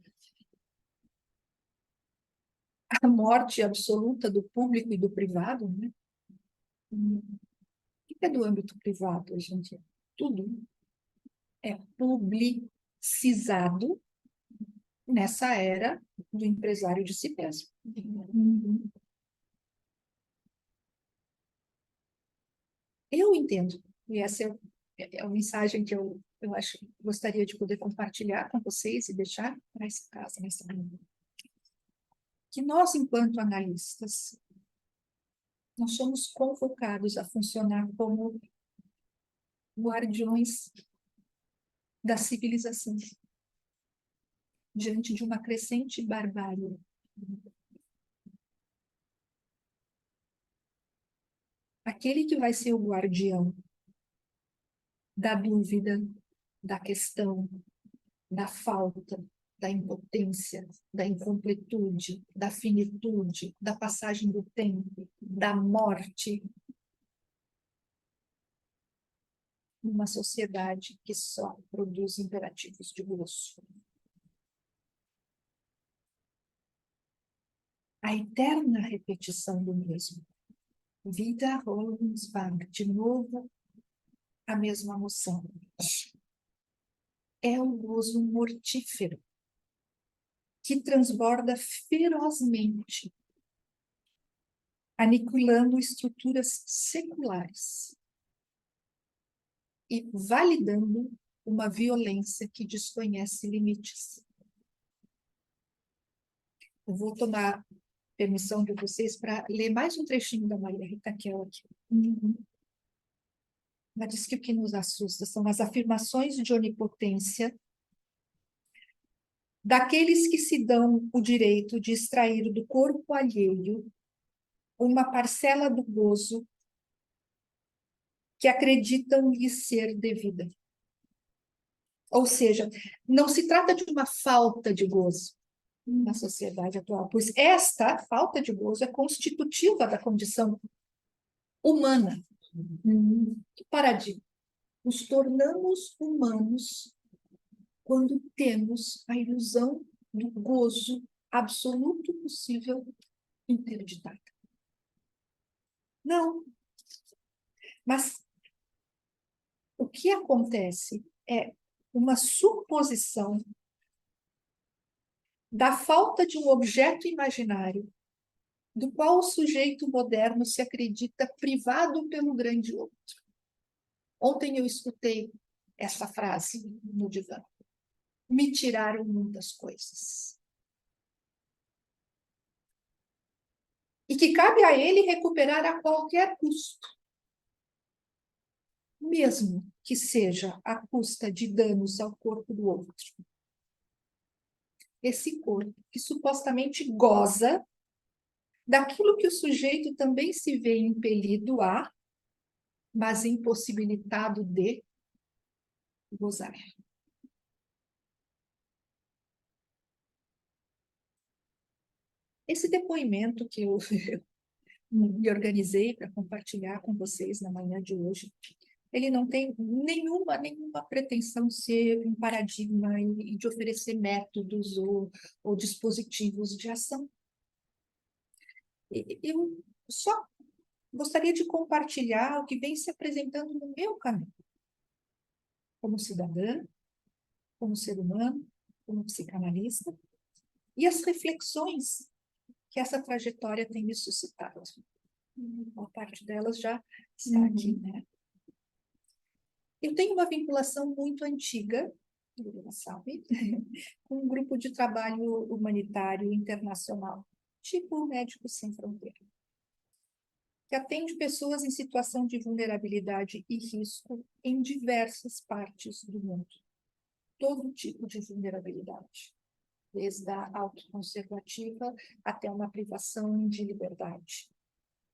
A morte absoluta do público e do privado, né? O que é do âmbito privado, gente? Tudo é publicizado nessa era do empresário de si mesmo. Uhum. Eu entendo, e essa é a mensagem que eu acho que gostaria de poder compartilhar com vocês e deixar para essa casa, nessa reunião. Que nós, enquanto analistas, nós somos convocados a funcionar como guardiões da civilização, diante de uma crescente barbárie. Aquele que vai ser o guardião da dúvida, da questão, da falta, da impotência, da incompletude, da finitude, da passagem do tempo, da morte, numa sociedade que só produz imperativos de gozo. A eterna repetição do mesmo. Wiederholungswang, de novo, a mesma moção. É um gozo mortífero, que transborda ferozmente, aniquilando estruturas seculares e validando uma violência que desconhece limites. Eu vou tomar permissão de vocês para ler mais um trechinho da Maria Rita Kell aqui. Ela diz que o que nos assusta são as afirmações de onipotência daqueles que se dão o direito de extrair do corpo alheio uma parcela do gozo que acreditam lhe ser devida. Ou seja, não se trata de uma falta de gozo na sociedade atual, pois esta falta de gozo é constitutiva da condição humana. Que paradigma. nos tornamos humanos quando temos a ilusão do gozo absoluto possível interditada. Não. Mas o que acontece é uma suposição da falta de um objeto imaginário do qual o sujeito moderno se acredita privado pelo grande outro. Ontem eu escutei essa frase no divã. Me tiraram muitas coisas. E que cabe a ele recuperar a qualquer custo. Mesmo que seja à custa de danos ao corpo do outro. Esse corpo que supostamente goza daquilo que o sujeito também se vê impelido a, mas impossibilitado de gozar. Esse depoimento que eu me organizei para compartilhar com vocês na manhã de hoje, ele não tem nenhuma pretensão de ser um paradigma e de oferecer métodos ou dispositivos de ação. Eu só gostaria de compartilhar o que vem se apresentando no meu caminho, como cidadã, como ser humano, como psicanalista, e as reflexões que essa trajetória tem me suscitado. Uma parte delas já está aqui, né? Eu tenho uma vinculação muito antiga, sabe, com um grupo de trabalho humanitário internacional, tipo Médicos Sem Fronteira, que atende pessoas em situação de vulnerabilidade e risco em diversas partes do mundo. Todo tipo de vulnerabilidade, desde a autoconservativa até uma privação de liberdade,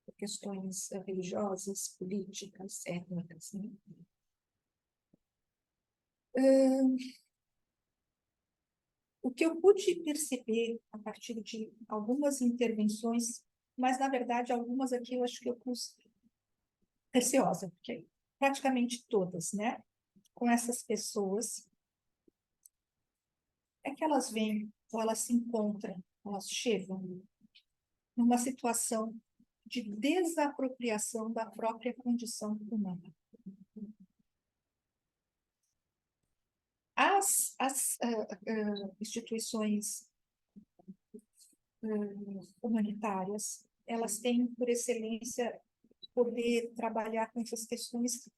por questões religiosas, políticas, étnicas, né? O que eu pude perceber a partir de algumas intervenções, mas, na verdade, algumas aqui eu acho que eu pus receosa, porque praticamente todas, né, com essas pessoas, é que elas vêm, ou elas se encontram, elas chegam numa situação de desapropriação da própria condição humana. As instituições humanitárias, elas têm, por excelência, poder trabalhar com essas questões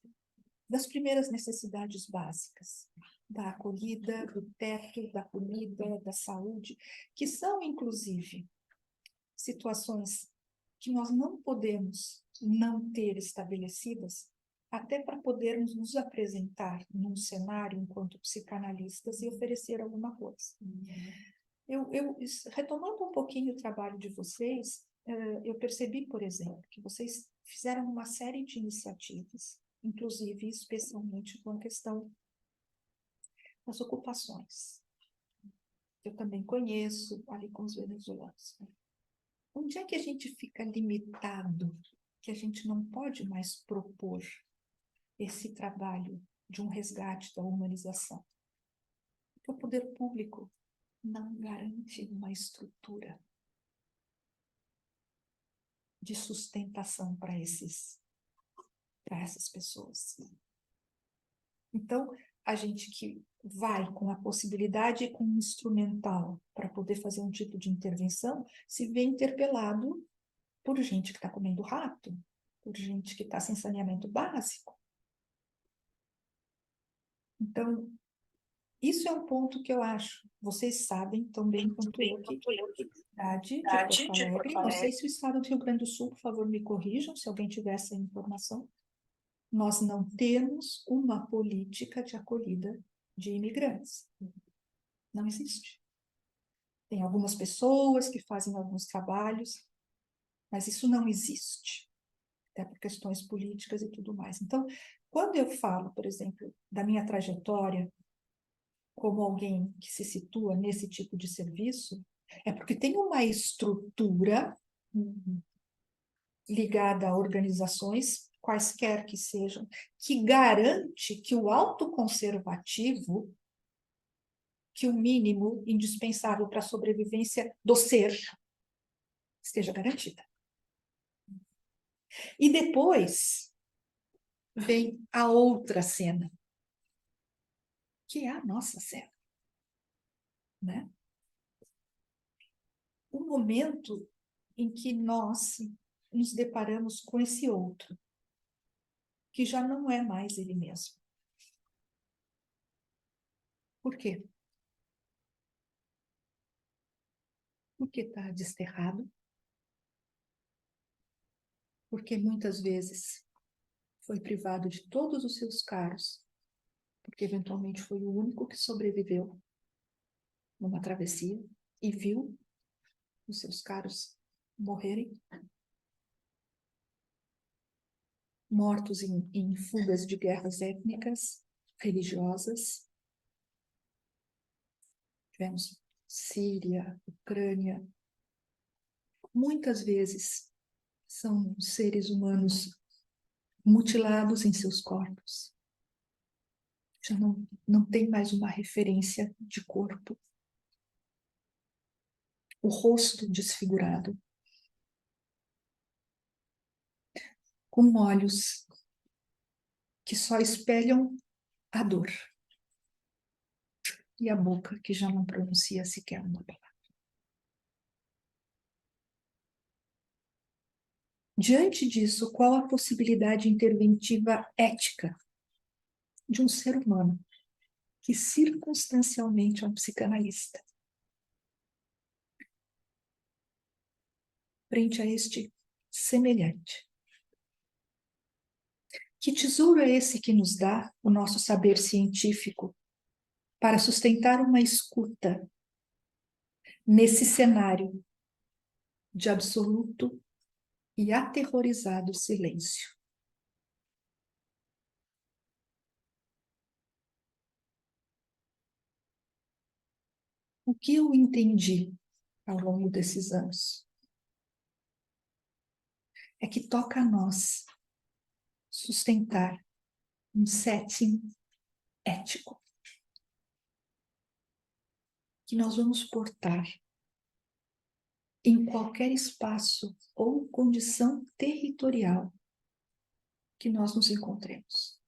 das primeiras necessidades básicas, da acolhida, do teto, da comida, da saúde, que são, inclusive, situações que nós não podemos não ter estabelecidas, até para podermos nos apresentar num cenário enquanto psicanalistas e oferecer alguma coisa. Retomando um pouquinho o trabalho de vocês, eu percebi, por exemplo, que vocês fizeram uma série de iniciativas, inclusive, especialmente com a questão das ocupações. Eu também conheço ali com os venezuelanos. Onde é que a gente fica limitado, que a gente não pode mais propor esse trabalho de um resgate da humanização? Porque o poder público não garante uma estrutura de sustentação para essas pessoas. Então, a gente que vai com a possibilidade e com um instrumental para poder fazer um tipo de intervenção, se vê interpelado por gente que está comendo rato, por gente que está sem saneamento básico. Então, isso é um ponto que eu acho, vocês sabem tão bem quanto eu que cidade de Porto Alegre, não sei se o estado do Rio Grande do Sul, por favor, me corrijam, se alguém tiver essa informação, nós não temos uma política de acolhida de imigrantes. Não existe. Tem algumas pessoas que fazem alguns trabalhos, mas isso não existe, até por questões políticas e tudo mais. Então, quando eu falo, por exemplo, da minha trajetória como alguém que se situa nesse tipo de serviço, é porque tem uma estrutura ligada a organizações quaisquer que sejam, que garante que o autoconservativo, que o mínimo indispensável para a sobrevivência do ser esteja garantida. E depois vem a outra cena, que é a nossa cena, né? O momento em que nós nos deparamos com esse outro, que já não é mais ele mesmo. Por quê? Porque está desterrado, porque muitas vezes foi privado de todos os seus caros, porque eventualmente foi o único que sobreviveu numa travessia e viu os seus caros morrerem, mortos em fugas de guerras étnicas, religiosas. Tivemos Síria, Ucrânia. Muitas vezes são seres humanos mutilados em seus corpos. Já não tem mais uma referência de corpo. O rosto desfigurado. Com olhos que só espelham a dor. E a boca que já não pronuncia sequer uma palavra. Diante disso, qual a possibilidade interventiva ética de um ser humano que circunstancialmente é um psicanalista? Frente a este semelhante. Que tesouro é esse que nos dá o nosso saber científico para sustentar uma escuta nesse cenário de absoluto e aterrorizado silêncio? O que eu entendi ao longo desses anos é que toca a nós sustentar um setting ético que nós vamos portar em qualquer espaço ou condição territorial que nós nos encontremos.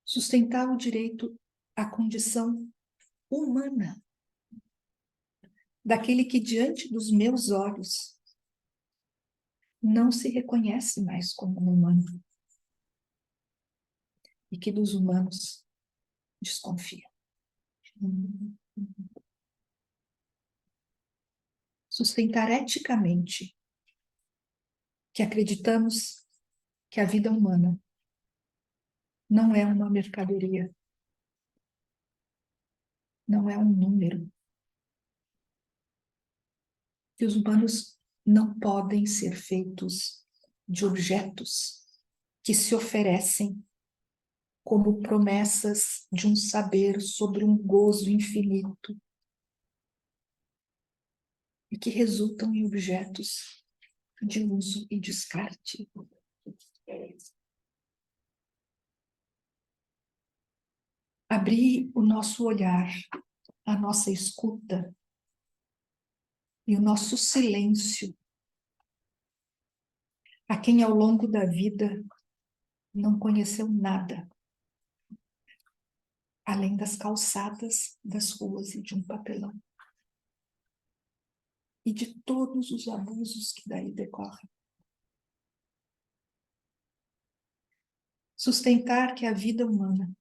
Sustentar o direito à condição humana daquele que diante dos meus olhos não se reconhece mais como um humano e que dos humanos desconfia. Sustentar eticamente que acreditamos que a vida humana não é uma mercadoria, não é um número, que os humanos não podem ser feitos de objetos que se oferecem como promessas de um saber sobre um gozo infinito e que resultam em objetos de uso e descarte. Abrir o nosso olhar, a nossa escuta e o nosso silêncio a quem ao longo da vida não conheceu nada além das calçadas, das ruas e de um papelão. E de todos os abusos que daí decorrem. Sustentar que a vida humana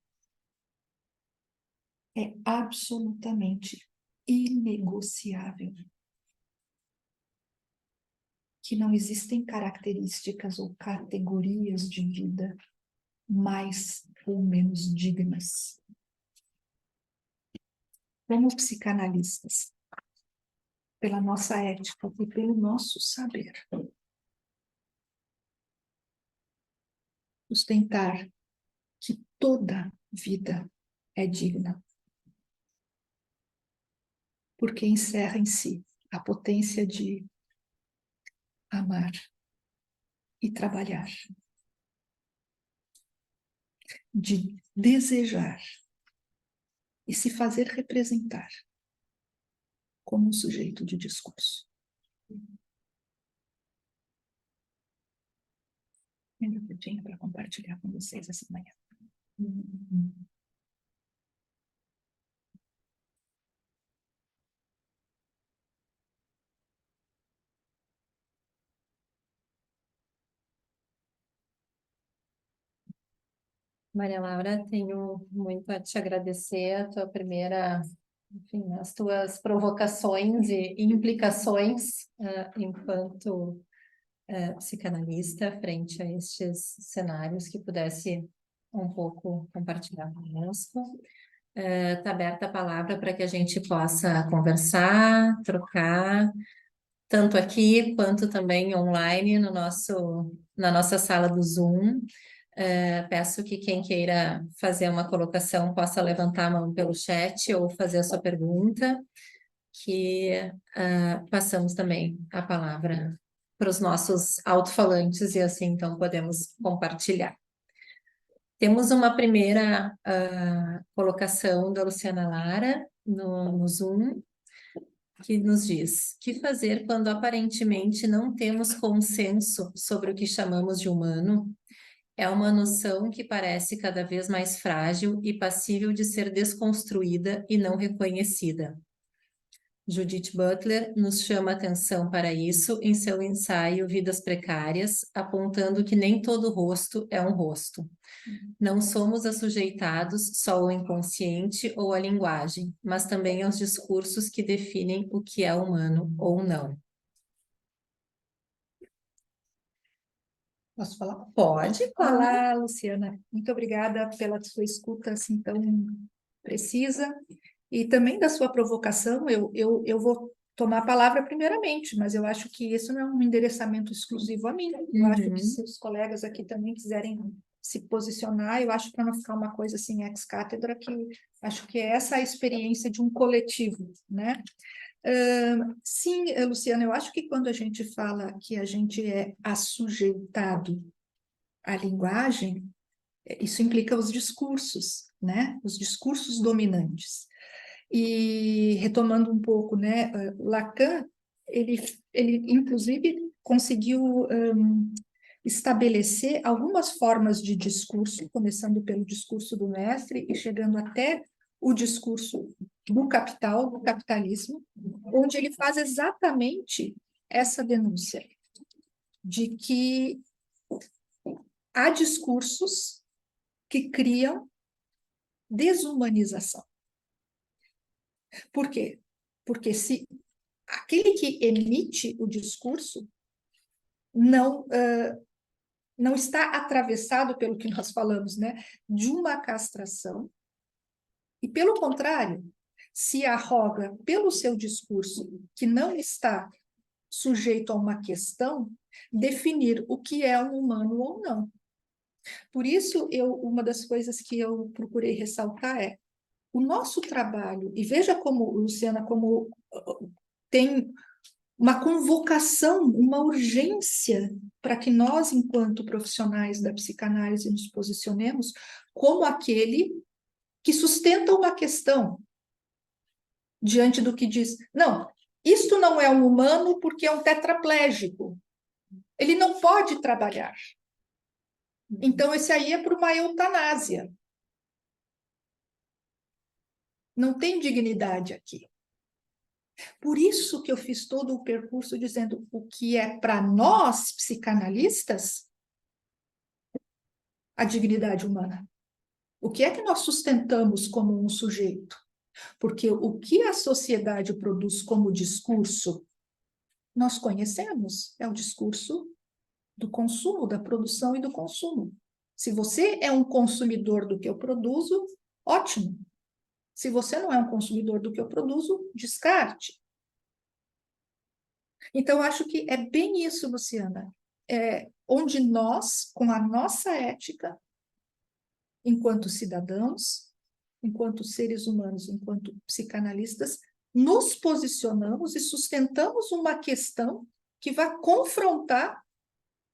é absolutamente inegociável. Que não existem características ou categorias de vida mais ou menos dignas. Como psicanalistas, pela nossa ética e pelo nosso saber, sustentar que toda vida é digna, porque encerra em si a potência de amar, e trabalhar, de desejar e se fazer representar como um sujeito de discurso. Ainda eu tinha para compartilhar com vocês essa manhã. Maria Laura, tenho muito a te agradecer a tua primeira, enfim, as tuas provocações e implicações enquanto psicanalista frente a estes cenários que pudesse um pouco compartilhar conosco. Está aberta a palavra para que a gente possa conversar, trocar, tanto aqui quanto também online na nossa sala do Zoom. Peço que quem queira fazer uma colocação possa levantar a mão pelo chat ou fazer a sua pergunta, que passamos também a palavra para os nossos alto-falantes e assim então podemos compartilhar. Temos uma primeira colocação da Luciana Lara no Zoom, que nos diz: que fazer quando aparentemente não temos consenso sobre o que chamamos de humano? É uma noção que parece cada vez mais frágil e passível de ser desconstruída e não reconhecida. Judith Butler nos chama atenção para isso em seu ensaio Vidas Precárias, apontando que nem todo rosto é um rosto. Não somos assujeitados só ao inconsciente ou à linguagem, mas também aos discursos que definem o que é humano ou não. Posso falar? Pode, claro. Olá, Luciana. Muito obrigada pela sua escuta assim tão precisa e também da sua provocação. Eu vou tomar a palavra primeiramente, mas eu acho que isso não é um endereçamento exclusivo a mim. Eu acho que se os colegas aqui também quiserem se posicionar, eu acho para não ficar uma coisa assim ex-cátedra, que acho que essa é a experiência de um coletivo, né? Sim, Luciana, eu acho que quando a gente fala que a gente é assujeitado à linguagem, isso implica os discursos, né? Os discursos dominantes. E retomando um pouco, né? Lacan, ele inclusive conseguiu estabelecer algumas formas de discurso, começando pelo discurso do mestre e chegando até o discurso do capital, do capitalismo, onde ele faz exatamente essa denúncia de que há discursos que criam desumanização. Por quê? Porque se aquele que emite o discurso não está atravessado pelo que nós falamos, né, de uma castração, e pelo contrário, se arroga pelo seu discurso que não está sujeito a uma questão, definir o que é um humano ou não. Por isso, uma das coisas que eu procurei ressaltar é o nosso trabalho, e veja como, Luciana, como tem uma convocação, uma urgência para que nós, enquanto profissionais da psicanálise, nos posicionemos como aquele que sustenta uma questão diante do que diz, não, isto não é um humano porque é um tetraplégico. Ele não pode trabalhar. Então, esse aí é para uma eutanásia. Não tem dignidade aqui. Por isso que eu fiz todo o percurso dizendo o que é para nós, psicanalistas, a dignidade humana. O que é que nós sustentamos como um sujeito? Porque o que a sociedade produz como discurso, nós conhecemos, é o discurso do consumo, da produção e do consumo. Se você é um consumidor do que eu produzo, ótimo. Se você não é um consumidor do que eu produzo, descarte. Então, acho que é bem isso, Luciana, onde nós, com a nossa ética, enquanto cidadãos, enquanto seres humanos, enquanto psicanalistas, nos posicionamos e sustentamos uma questão que vai confrontar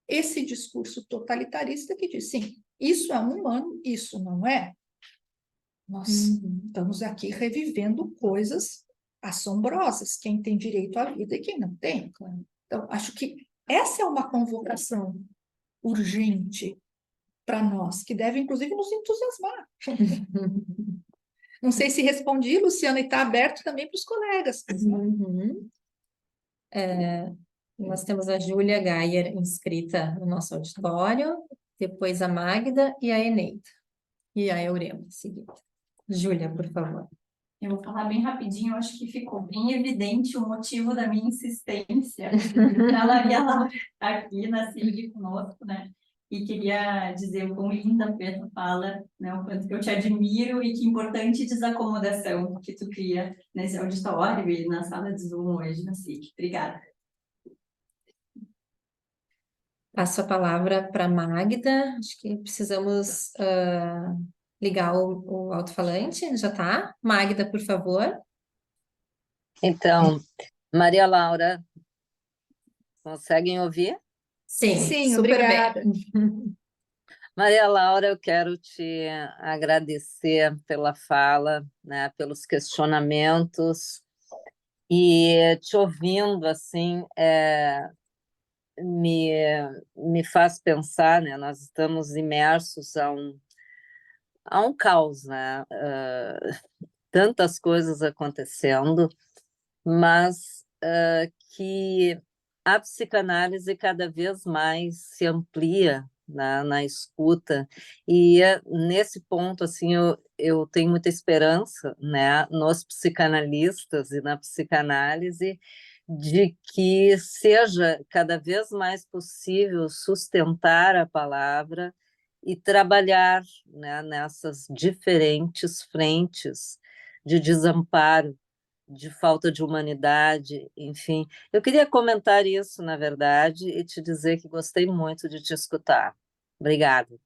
esse discurso totalitarista que diz, sim, isso é um humano, isso não é. Nós estamos aqui revivendo coisas assombrosas, quem tem direito à vida e quem não tem. Então, acho que essa é uma convocação urgente para nós, que deve, inclusive, nos entusiasmar. Não sei se respondi, Luciana, e está aberto também para os colegas. Uhum. Nós temos a Júlia Gayer inscrita no nosso auditório, depois a Magda e a Eneida. E a Eurema em seguida. Júlia, por favor. Eu vou falar bem rapidinho, eu acho que ficou bem evidente o motivo da minha insistência na Maria Laura estar aqui na CIG conosco, né? E queria dizer o quão linda foi essa fala, né? O quanto que eu te admiro e que importante desacomodação que tu cria nesse auditório e na sala de Zoom hoje na CIG. Obrigada. Passo a palavra para a Magda. Acho que precisamos ligar o alto-falante. Já está? Magda, por favor. Então, Maria Laura, conseguem ouvir? Sim, super obrigada. bem. Maria Laura, eu quero te agradecer pela fala, né, pelos questionamentos, e te ouvindo, assim, me, me faz pensar, né, nós estamos imersos a um caos, né, tantas coisas acontecendo, mas que a psicanálise cada vez mais se amplia na escuta, e nesse ponto, assim, eu tenho muita esperança, né, nos psicanalistas e na psicanálise, de que seja cada vez mais possível sustentar a palavra e trabalhar, né, nessas diferentes frentes de desamparo, de falta de humanidade, enfim. Eu queria comentar isso, na verdade, e te dizer que gostei muito de te escutar. Obrigada.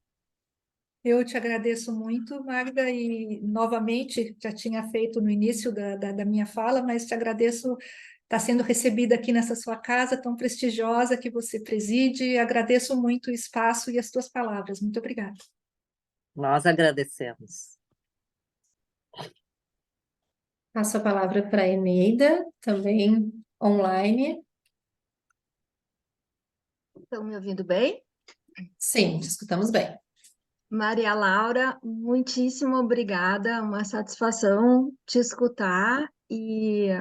Eu te agradeço muito, Magda, e novamente, já tinha feito no início da minha fala, mas te agradeço estar sendo recebida aqui nessa sua casa tão prestigiosa que você preside. Agradeço muito o espaço e as tuas palavras. Muito obrigada. Nós agradecemos. Passo a palavra para a Eneida, também online. Estão me ouvindo bem? Sim, te escutamos bem. Maria Laura, muitíssimo obrigada, uma satisfação te escutar e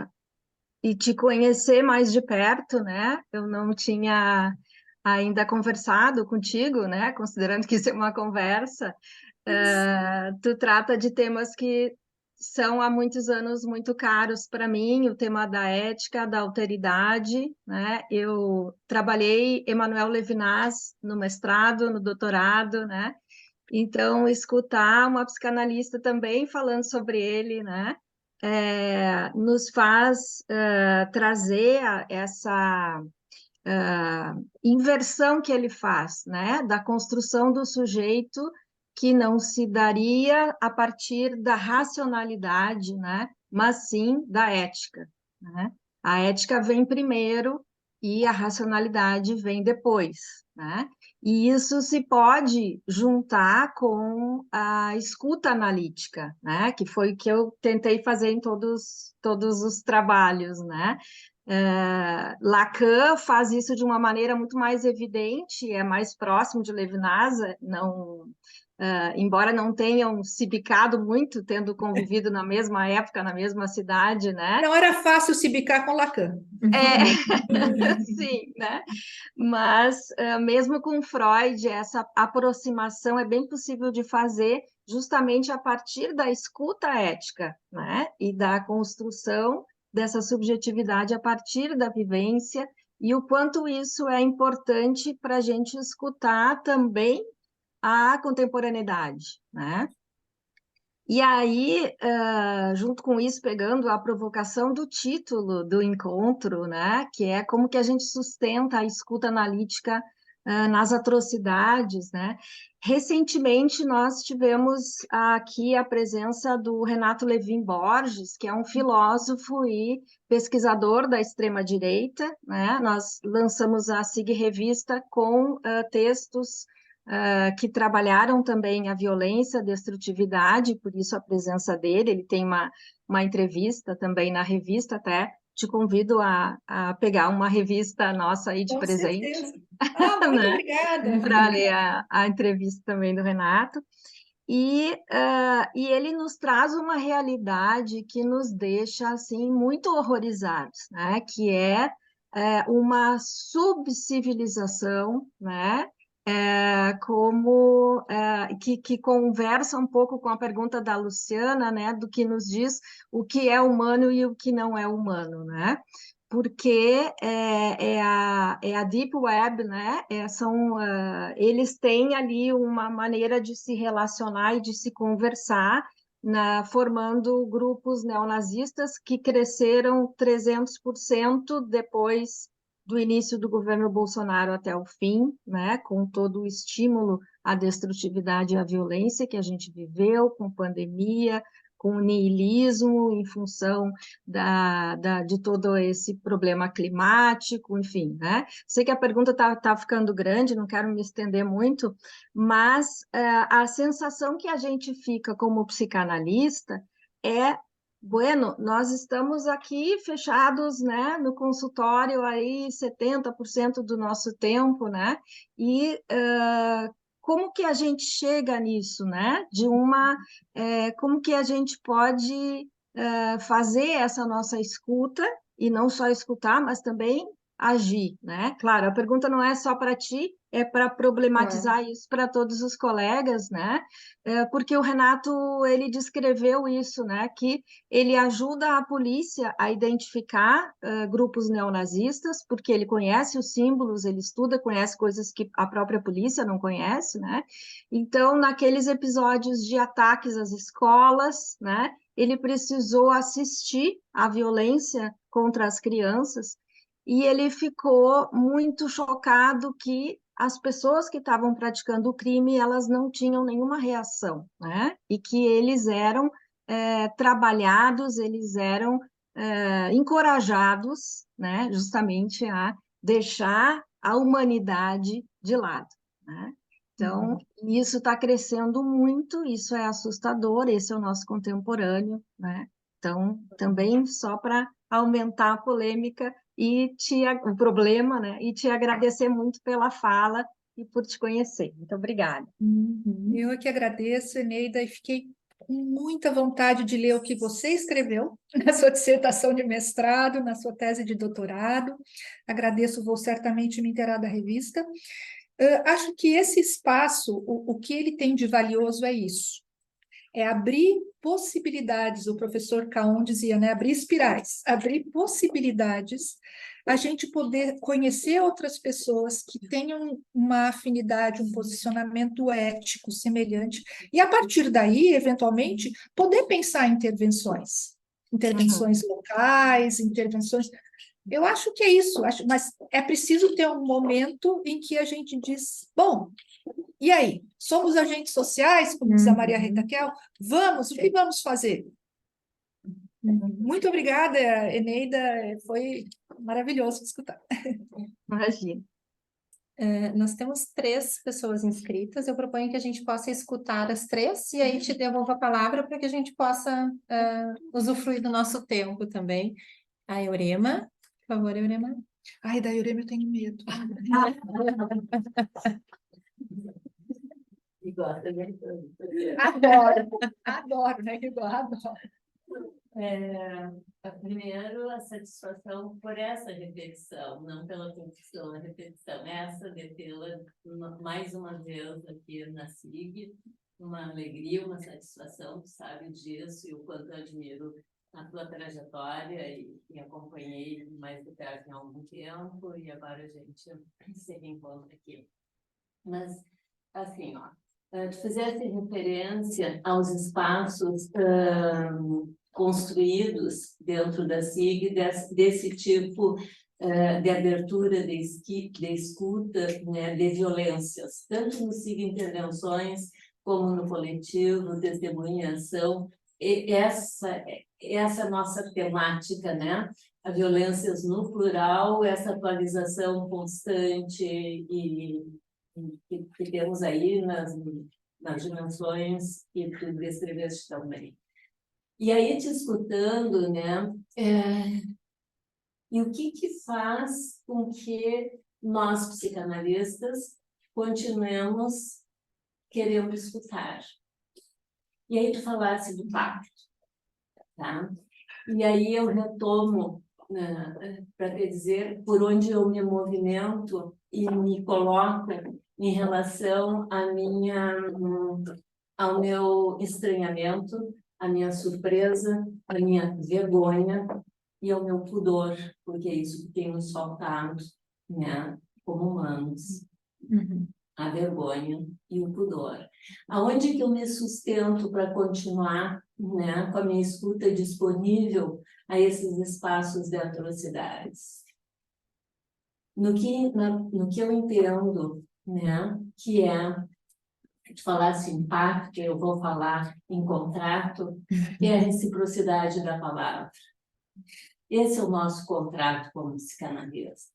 te conhecer mais de perto, né? Eu não tinha ainda conversado contigo, né? Considerando que isso é uma conversa, tu trata de temas que são há muitos anos muito caros para mim, o tema da ética, da alteridade, né? Eu trabalhei Emmanuel Levinas no mestrado, no doutorado, né? Então, escutar uma psicanalista também falando sobre ele, né? Nos faz trazer essa inversão que ele faz, né? Da construção do sujeito que não se daria a partir da racionalidade, né? Mas sim da ética, né? A ética vem primeiro e a racionalidade vem depois, né? E isso se pode juntar com a escuta analítica, né? Que foi o que eu tentei fazer em todos os trabalhos, né? Lacan faz isso de uma maneira muito mais evidente, é mais próximo de Levinas, embora não tenham se bicado muito, tendo convivido na mesma época, na mesma cidade, né? Não era fácil se bicar com Lacan. Sim, né? Mas mesmo com Freud, essa aproximação é bem possível de fazer justamente a partir da escuta ética, né? E da construção dessa subjetividade a partir da vivência e o quanto isso é importante para a gente escutar também a contemporaneidade, né? E aí, junto com isso, pegando a provocação do título do encontro, né, que é como que a gente sustenta a escuta analítica nas atrocidades, né? Recentemente, nós tivemos aqui a presença do Renato Levin Borges, que é um filósofo e pesquisador da extrema-direita, né? Nós lançamos a SIG Revista com textos que trabalharam também a violência, a destrutividade, por isso a presença dele. Ele tem uma entrevista também na revista, até te convido a pegar uma revista nossa aí de Com presente. certeza. Ah, muito Né? obrigada. Para ler a entrevista também do Renato. E ele nos traz uma realidade que nos deixa assim muito horrorizados, né? Que é uma subcivilização, né? Que conversa um pouco com a pergunta da Luciana, né? Do que nos diz o que é humano e o que não é humano, né? Porque é a Deep Web, né? Eles têm ali uma maneira de se relacionar e de se conversar, formando grupos neonazistas que cresceram 300% depois do início do governo Bolsonaro até o fim, né? Com todo o estímulo à destrutividade e à violência que a gente viveu, com pandemia, com o niilismo em função de todo esse problema climático, enfim, né? Sei que a pergunta tá ficando grande, não quero me estender muito, mas a sensação que a gente fica como psicanalista é, bueno, nós estamos aqui fechados, né, no consultório aí 70% do nosso tempo, né? E como que a gente chega nisso, né? Como que a gente pode fazer essa nossa escuta, e não só escutar, mas também agir, né? Claro, a pergunta não é só para ti, é para problematizar isso para todos os colegas, né? Porque o Renato, ele descreveu isso, né? Que ele ajuda a polícia a identificar grupos neonazistas, porque ele conhece os símbolos, ele estuda, conhece coisas que a própria polícia não conhece, né? Então, naqueles episódios de ataques às escolas, né? Ele precisou assistir à violência contra as crianças e ele ficou muito chocado que as pessoas que estavam praticando o crime, elas não tinham nenhuma reação, né? E que eles eram trabalhados, eles eram encorajados, né? Justamente a deixar a humanidade de lado, né? Então, isso está crescendo muito, isso é assustador, esse é o nosso contemporâneo, né? Então, também só para aumentar a polêmica o problema, né? E te agradecer muito pela fala e por te conhecer. Muito obrigada. Eu é que agradeço, Eneida, e fiquei com muita vontade de ler o que você escreveu na sua dissertação de mestrado, na sua tese de doutorado. Agradeço, vou certamente me inteirar da revista. Acho que esse espaço, o que ele tem de valioso é isso. É abrir possibilidades, o professor Caon dizia, né? Abrir espirais, abrir possibilidades, a gente poder conhecer outras pessoas que tenham uma afinidade, um posicionamento ético semelhante, e a partir daí, eventualmente, poder pensar em intervenções locais, intervenções... Eu acho que é isso, mas é preciso ter um momento em que a gente diz, bom, e aí? Somos agentes sociais, como diz a Maria Rita Kel? Vamos, o que vamos fazer? Muito obrigada, Eneida, foi maravilhoso escutar. Imagina. Nós temos 3 pessoas inscritas, eu proponho que a gente possa escutar as 3 e aí te devolvo a palavra para que a gente possa usufruir do nosso tempo também. A Eurema, por favor, Eurema. Ai, da Eurema eu tenho medo. E gosta de Adoro, né? Adoro. Primeiro, a satisfação por essa repetição, não pela confissão, a repetição, essa de tê-la mais uma vez aqui na SIG, uma alegria, uma satisfação, tu sabe disso, e o quanto eu admiro a tua trajetória e acompanhei mais de perto em algum tempo, e agora a gente se reencontra aqui. Mas, assim, tu fizeste referência aos espaços construídos dentro da SIG desse tipo de abertura, de escuta, né, de violências, tanto no SIG Intervenções, como no coletivo, testemunha e ação. E essa é a nossa temática, né? A violências no plural, essa atualização constante que temos aí nas dimensões que tu descreveste também. E aí, te escutando, né? E o que faz com que nós, psicanalistas, continuemos querendo escutar? E aí tu falasse do pacto, tá? E aí eu retomo para te dizer por onde eu me movimento e me coloco em relação ao meu estranhamento, à minha surpresa, à minha vergonha e ao meu pudor, porque é isso que tem nos faltado, né, como humanos. A vergonha e o pudor. Aonde que eu me sustento para continuar, né, com a minha escuta disponível a esses espaços de atrocidades? No que eu entendo, né, que é, tu falasse em pacto, eu vou falar em contrato, que é a reciprocidade da palavra. Esse é o nosso contrato como psicanalistas.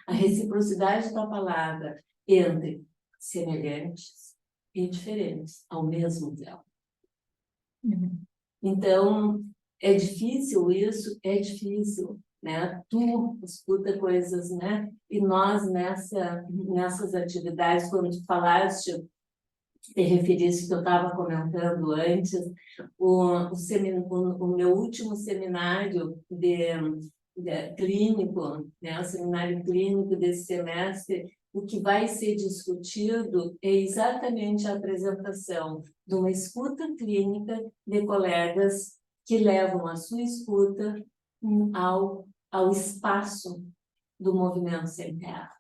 A reciprocidade da palavra entre semelhantes e diferentes ao mesmo tempo. Então, é difícil isso? É difícil, né? Tu escuta coisas, né? E nós, nessas atividades, quando tu falaste, te referiste que eu estava comentando antes, o meu último seminário clínico, né? O seminário clínico desse semestre, o que vai ser discutido é exatamente a apresentação de uma escuta clínica de colegas que levam a sua escuta ao espaço do movimento sem terra.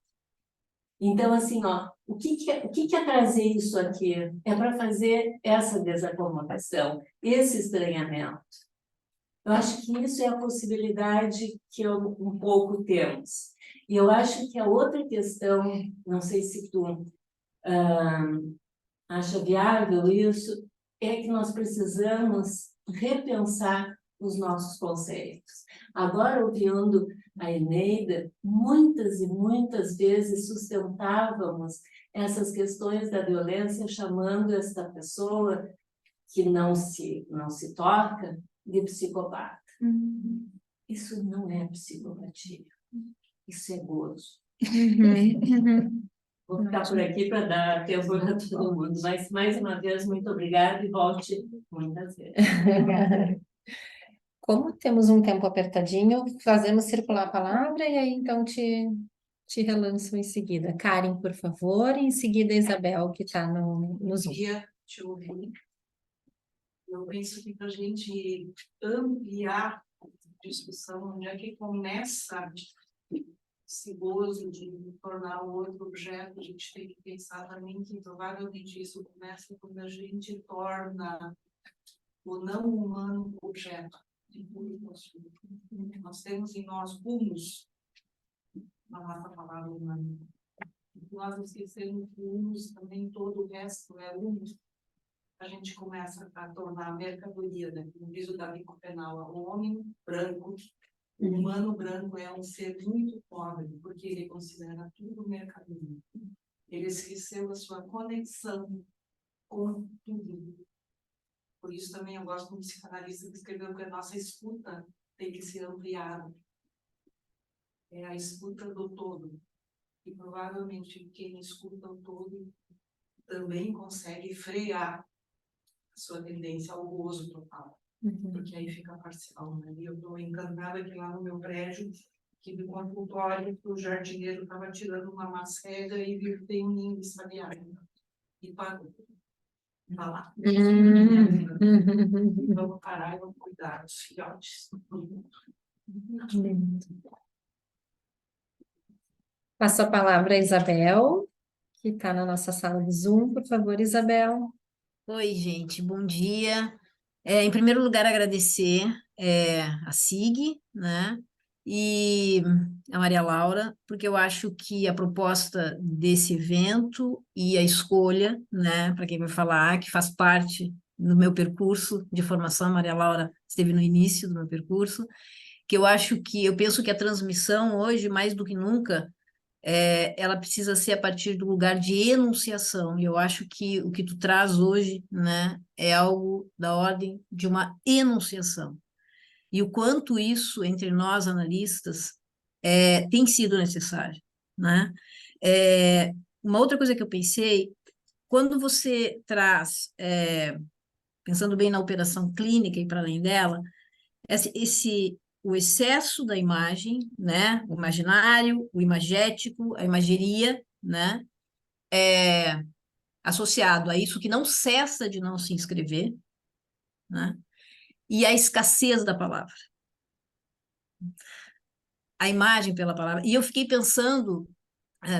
Então, assim, ó, o que é trazer isso aqui? É para fazer essa desacomodação, esse estranhamento. Eu acho que isso é a possibilidade que um pouco temos. E eu acho que a outra questão, não sei se tu acha viável isso, é que nós precisamos repensar os nossos conceitos. Agora, ouvindo a Eneida, muitas e muitas vezes sustentávamos essas questões da violência, chamando esta pessoa que não se toca de psicopata. Isso não é psicopatia, isso é gozo. Vou ficar por aqui para dar tempo a todo mundo, mas mais uma vez, muito obrigada e volte muitas vezes. Obrigada. Como temos um tempo apertadinho, fazemos circular a palavra e aí então te relanço em seguida. Karen, por favor, e em seguida a Isabel, que está no Zoom. Te ouvir. Eu penso que para a gente ampliar a discussão, onde é que começa esse gozo de tornar o outro objeto, a gente tem que pensar também que provavelmente isso começa quando a gente torna o não humano objeto de puro consumo. Nós temos em nós humus, na nossa palavra humana. Nós esquecemos que humus também, todo o resto é humus. A gente começa a tornar a mercadoria, né? Como diz o Davi Copenau, o homem branco, o humano branco é um ser muito pobre, porque ele considera tudo mercadoria. Ele esqueceu a sua conexão com tudo. Por isso também eu gosto de um psicanalista que escreveu que a nossa escuta tem que ser ampliada. É a escuta do todo. E provavelmente quem escuta o todo também consegue frear a sua tendência ao gozo total. Porque aí fica parcial, né? E eu estou encantada que lá no meu prédio, que do consultório, o jardineiro estava tirando uma macega e viu que tem um ninho de sabiá. E parou. Tá lá. Vamos parar e vamos cuidar dos filhotes. Passo a palavra a Isabel, que está na nossa sala de Zoom. Por favor, Isabel. Oi, gente, bom dia. Em primeiro lugar, agradecer a SIG, né? e a Maria Laura, porque eu acho que a proposta desse evento e a escolha, né, para quem vai falar, que faz parte do meu percurso de formação, a Maria Laura esteve no início do meu percurso, que eu penso que a transmissão hoje, mais do que nunca, ela precisa ser a partir do lugar de enunciação, e eu acho que o que tu traz hoje, né, é algo da ordem de uma enunciação. E o quanto isso, entre nós analistas, tem sido necessário, né? Uma outra coisa que eu pensei, quando você traz, pensando bem na operação clínica e para além dela, o excesso da imagem, né? O imaginário, o imagético, a imageria, né? Associado a isso que não cessa de não se inscrever, né? E a escassez da palavra. A imagem pela palavra. E eu fiquei pensando,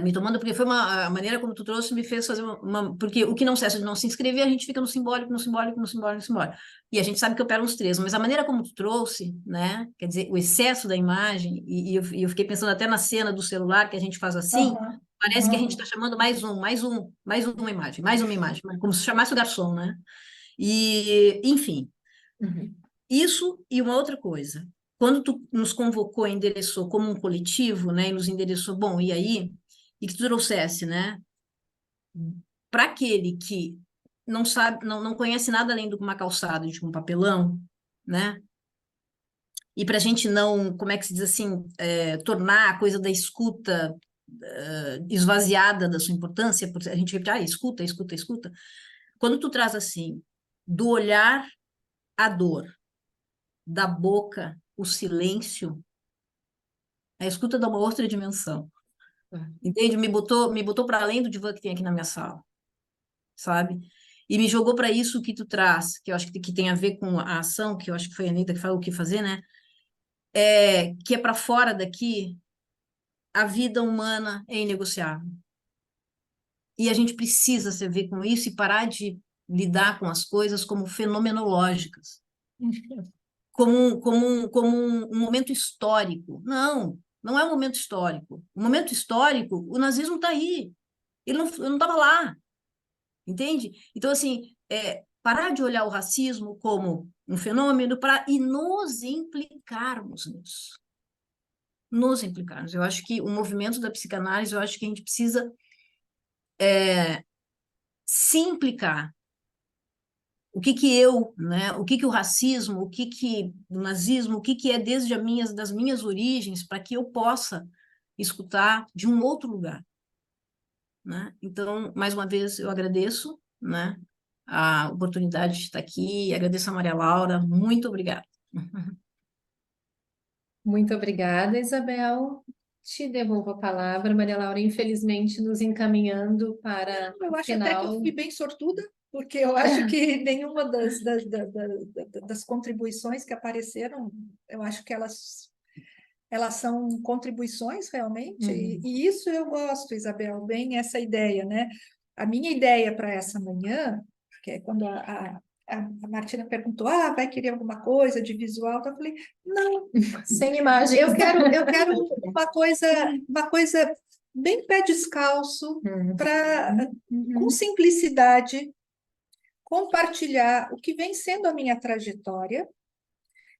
me tomando, porque foi a maneira como tu trouxe me fez fazer porque o que não cessa de não se inscrever, a gente fica no simbólico, no simbólico, no simbólico, no simbólico. E a gente sabe que opera uns três, mas a maneira como tu trouxe, né, quer dizer, o excesso da imagem, e eu fiquei pensando até na cena do celular, que a gente faz assim, parece que a gente está chamando mais uma imagem, como se chamasse o garçom, né? E, enfim, isso e uma outra coisa. Quando tu nos convocou e endereçou como um coletivo, né, e nos endereçou, bom, e aí? E que tu trouxesse, né, para aquele que não sabe, não conhece nada além de uma calçada, de um papelão, né? E para a gente não, como é que se diz assim, tornar a coisa da escuta esvaziada da sua importância, porque a gente vai escuta, escuta, escuta. Quando tu traz assim, do olhar a dor, da boca o silêncio, a escuta dá uma outra dimensão. Entende? Me botou para além do divã que tem aqui na minha sala, sabe? E me jogou para isso que tu traz, que eu acho que tem a ver com a ação, que eu acho que foi a Anitta que falou o que fazer, né? Que é para fora daqui, a vida humana é inegociável. E a gente precisa se ver com isso e parar de lidar com as coisas como fenomenológicas, como um momento histórico. Não é um momento histórico. O momento histórico, o nazismo está aí. Ele não estava lá, entende? Então, assim, parar de olhar o racismo como um fenômeno e nos implicarmos nisso. Nos implicarmos. Eu acho que o movimento da psicanálise, eu acho que a gente precisa se implicar. O que o racismo, o nazismo, o que é desde das minhas origens, para que eu possa escutar de um outro lugar, né? Então, mais uma vez, eu agradeço, né, a oportunidade de estar aqui, agradeço a Maria Laura, muito obrigada. Muito obrigada, Isabel. Te devolvo a palavra, Maria Laura, infelizmente nos encaminhando para Eu o acho até que eu final. fui bem sortuda, porque eu acho que nenhuma das contribuições que apareceram, eu acho que elas são contribuições realmente, e isso eu gosto, Isabel, bem essa ideia, né? A minha ideia para essa manhã, que é quando a Martina perguntou, vai querer alguma coisa de visual? Eu falei, não, Sem imagem. eu quero uma coisa bem pé descalço, para, com simplicidade, compartilhar o que vem sendo a minha trajetória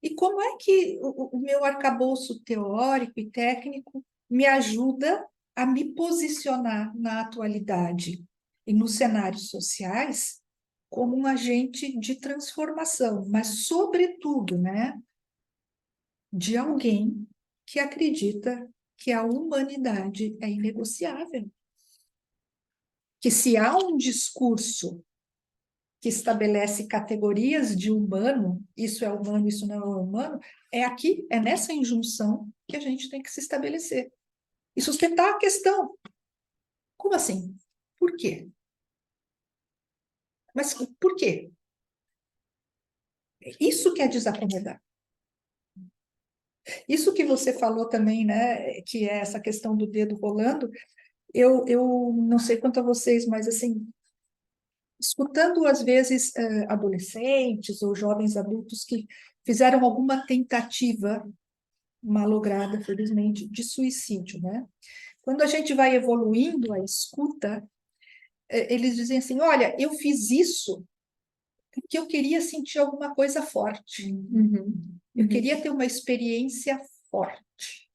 e como é que o meu arcabouço teórico e técnico me ajuda a me posicionar na atualidade e nos cenários sociais como um agente de transformação, mas, sobretudo, né, de alguém que acredita que a humanidade é inegociável. Que se há um discurso que estabelece categorias de humano, isso é humano, isso não é humano, é aqui, é nessa injunção que a gente tem que se estabelecer. E sustentar a questão. Como assim? Por quê? Mas por quê? Isso que é desacomodar. Isso que você falou também, né, que é essa questão do dedo rolando, eu não sei quanto a vocês, mas assim, escutando às vezes adolescentes ou jovens adultos que fizeram alguma tentativa malograda, felizmente, de suicídio, né? Quando a gente vai evoluindo a escuta, eles dizem assim, olha, eu fiz isso porque eu queria sentir alguma coisa forte. Eu queria ter uma experiência forte.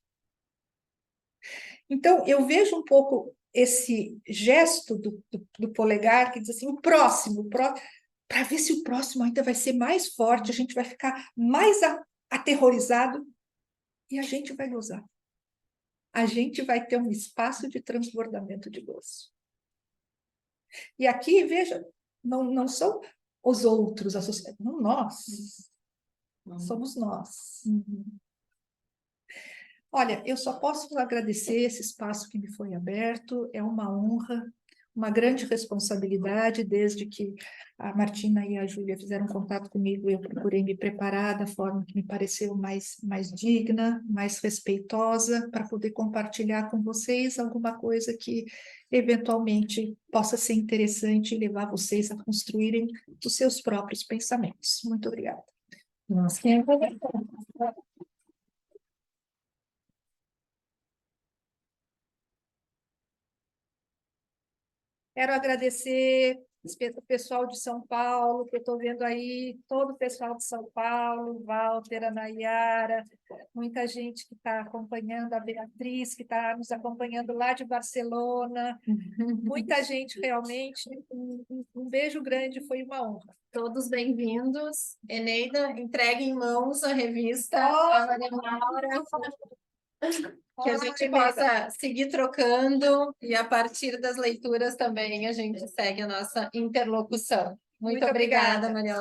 Então, eu vejo um pouco esse gesto do polegar que diz assim, o próximo, para ver se o próximo ainda vai ser mais forte, a gente vai ficar mais aterrorizado e a gente vai gozar. A gente vai ter um espaço de transbordamento de gozo. E aqui, veja, não são os outros, a sociedade, não nós. Somos nós. Olha, eu só posso agradecer esse espaço que me foi aberto, é uma honra, uma grande responsabilidade, desde que a Martina e a Júlia fizeram contato comigo, eu procurei me preparar da forma que me pareceu mais digna, mais respeitosa, para poder compartilhar com vocês alguma coisa que eventualmente possa ser interessante e levar vocês a construírem os seus próprios pensamentos. Muito obrigada. Nossa, quem é? Quero agradecer o pessoal de São Paulo, que eu estou vendo aí, todo o pessoal de São Paulo, Walter, a Nayara, muita gente que está acompanhando, a Beatriz, que está nos acompanhando lá de Barcelona, muita gente realmente, um beijo grande, foi uma honra. Todos bem-vindos. Eneida, entregue em mãos a revista a Maria Laura, que a gente possa seguir trocando e a partir das leituras também a gente segue a nossa interlocução. Muito obrigada, Maria Laura.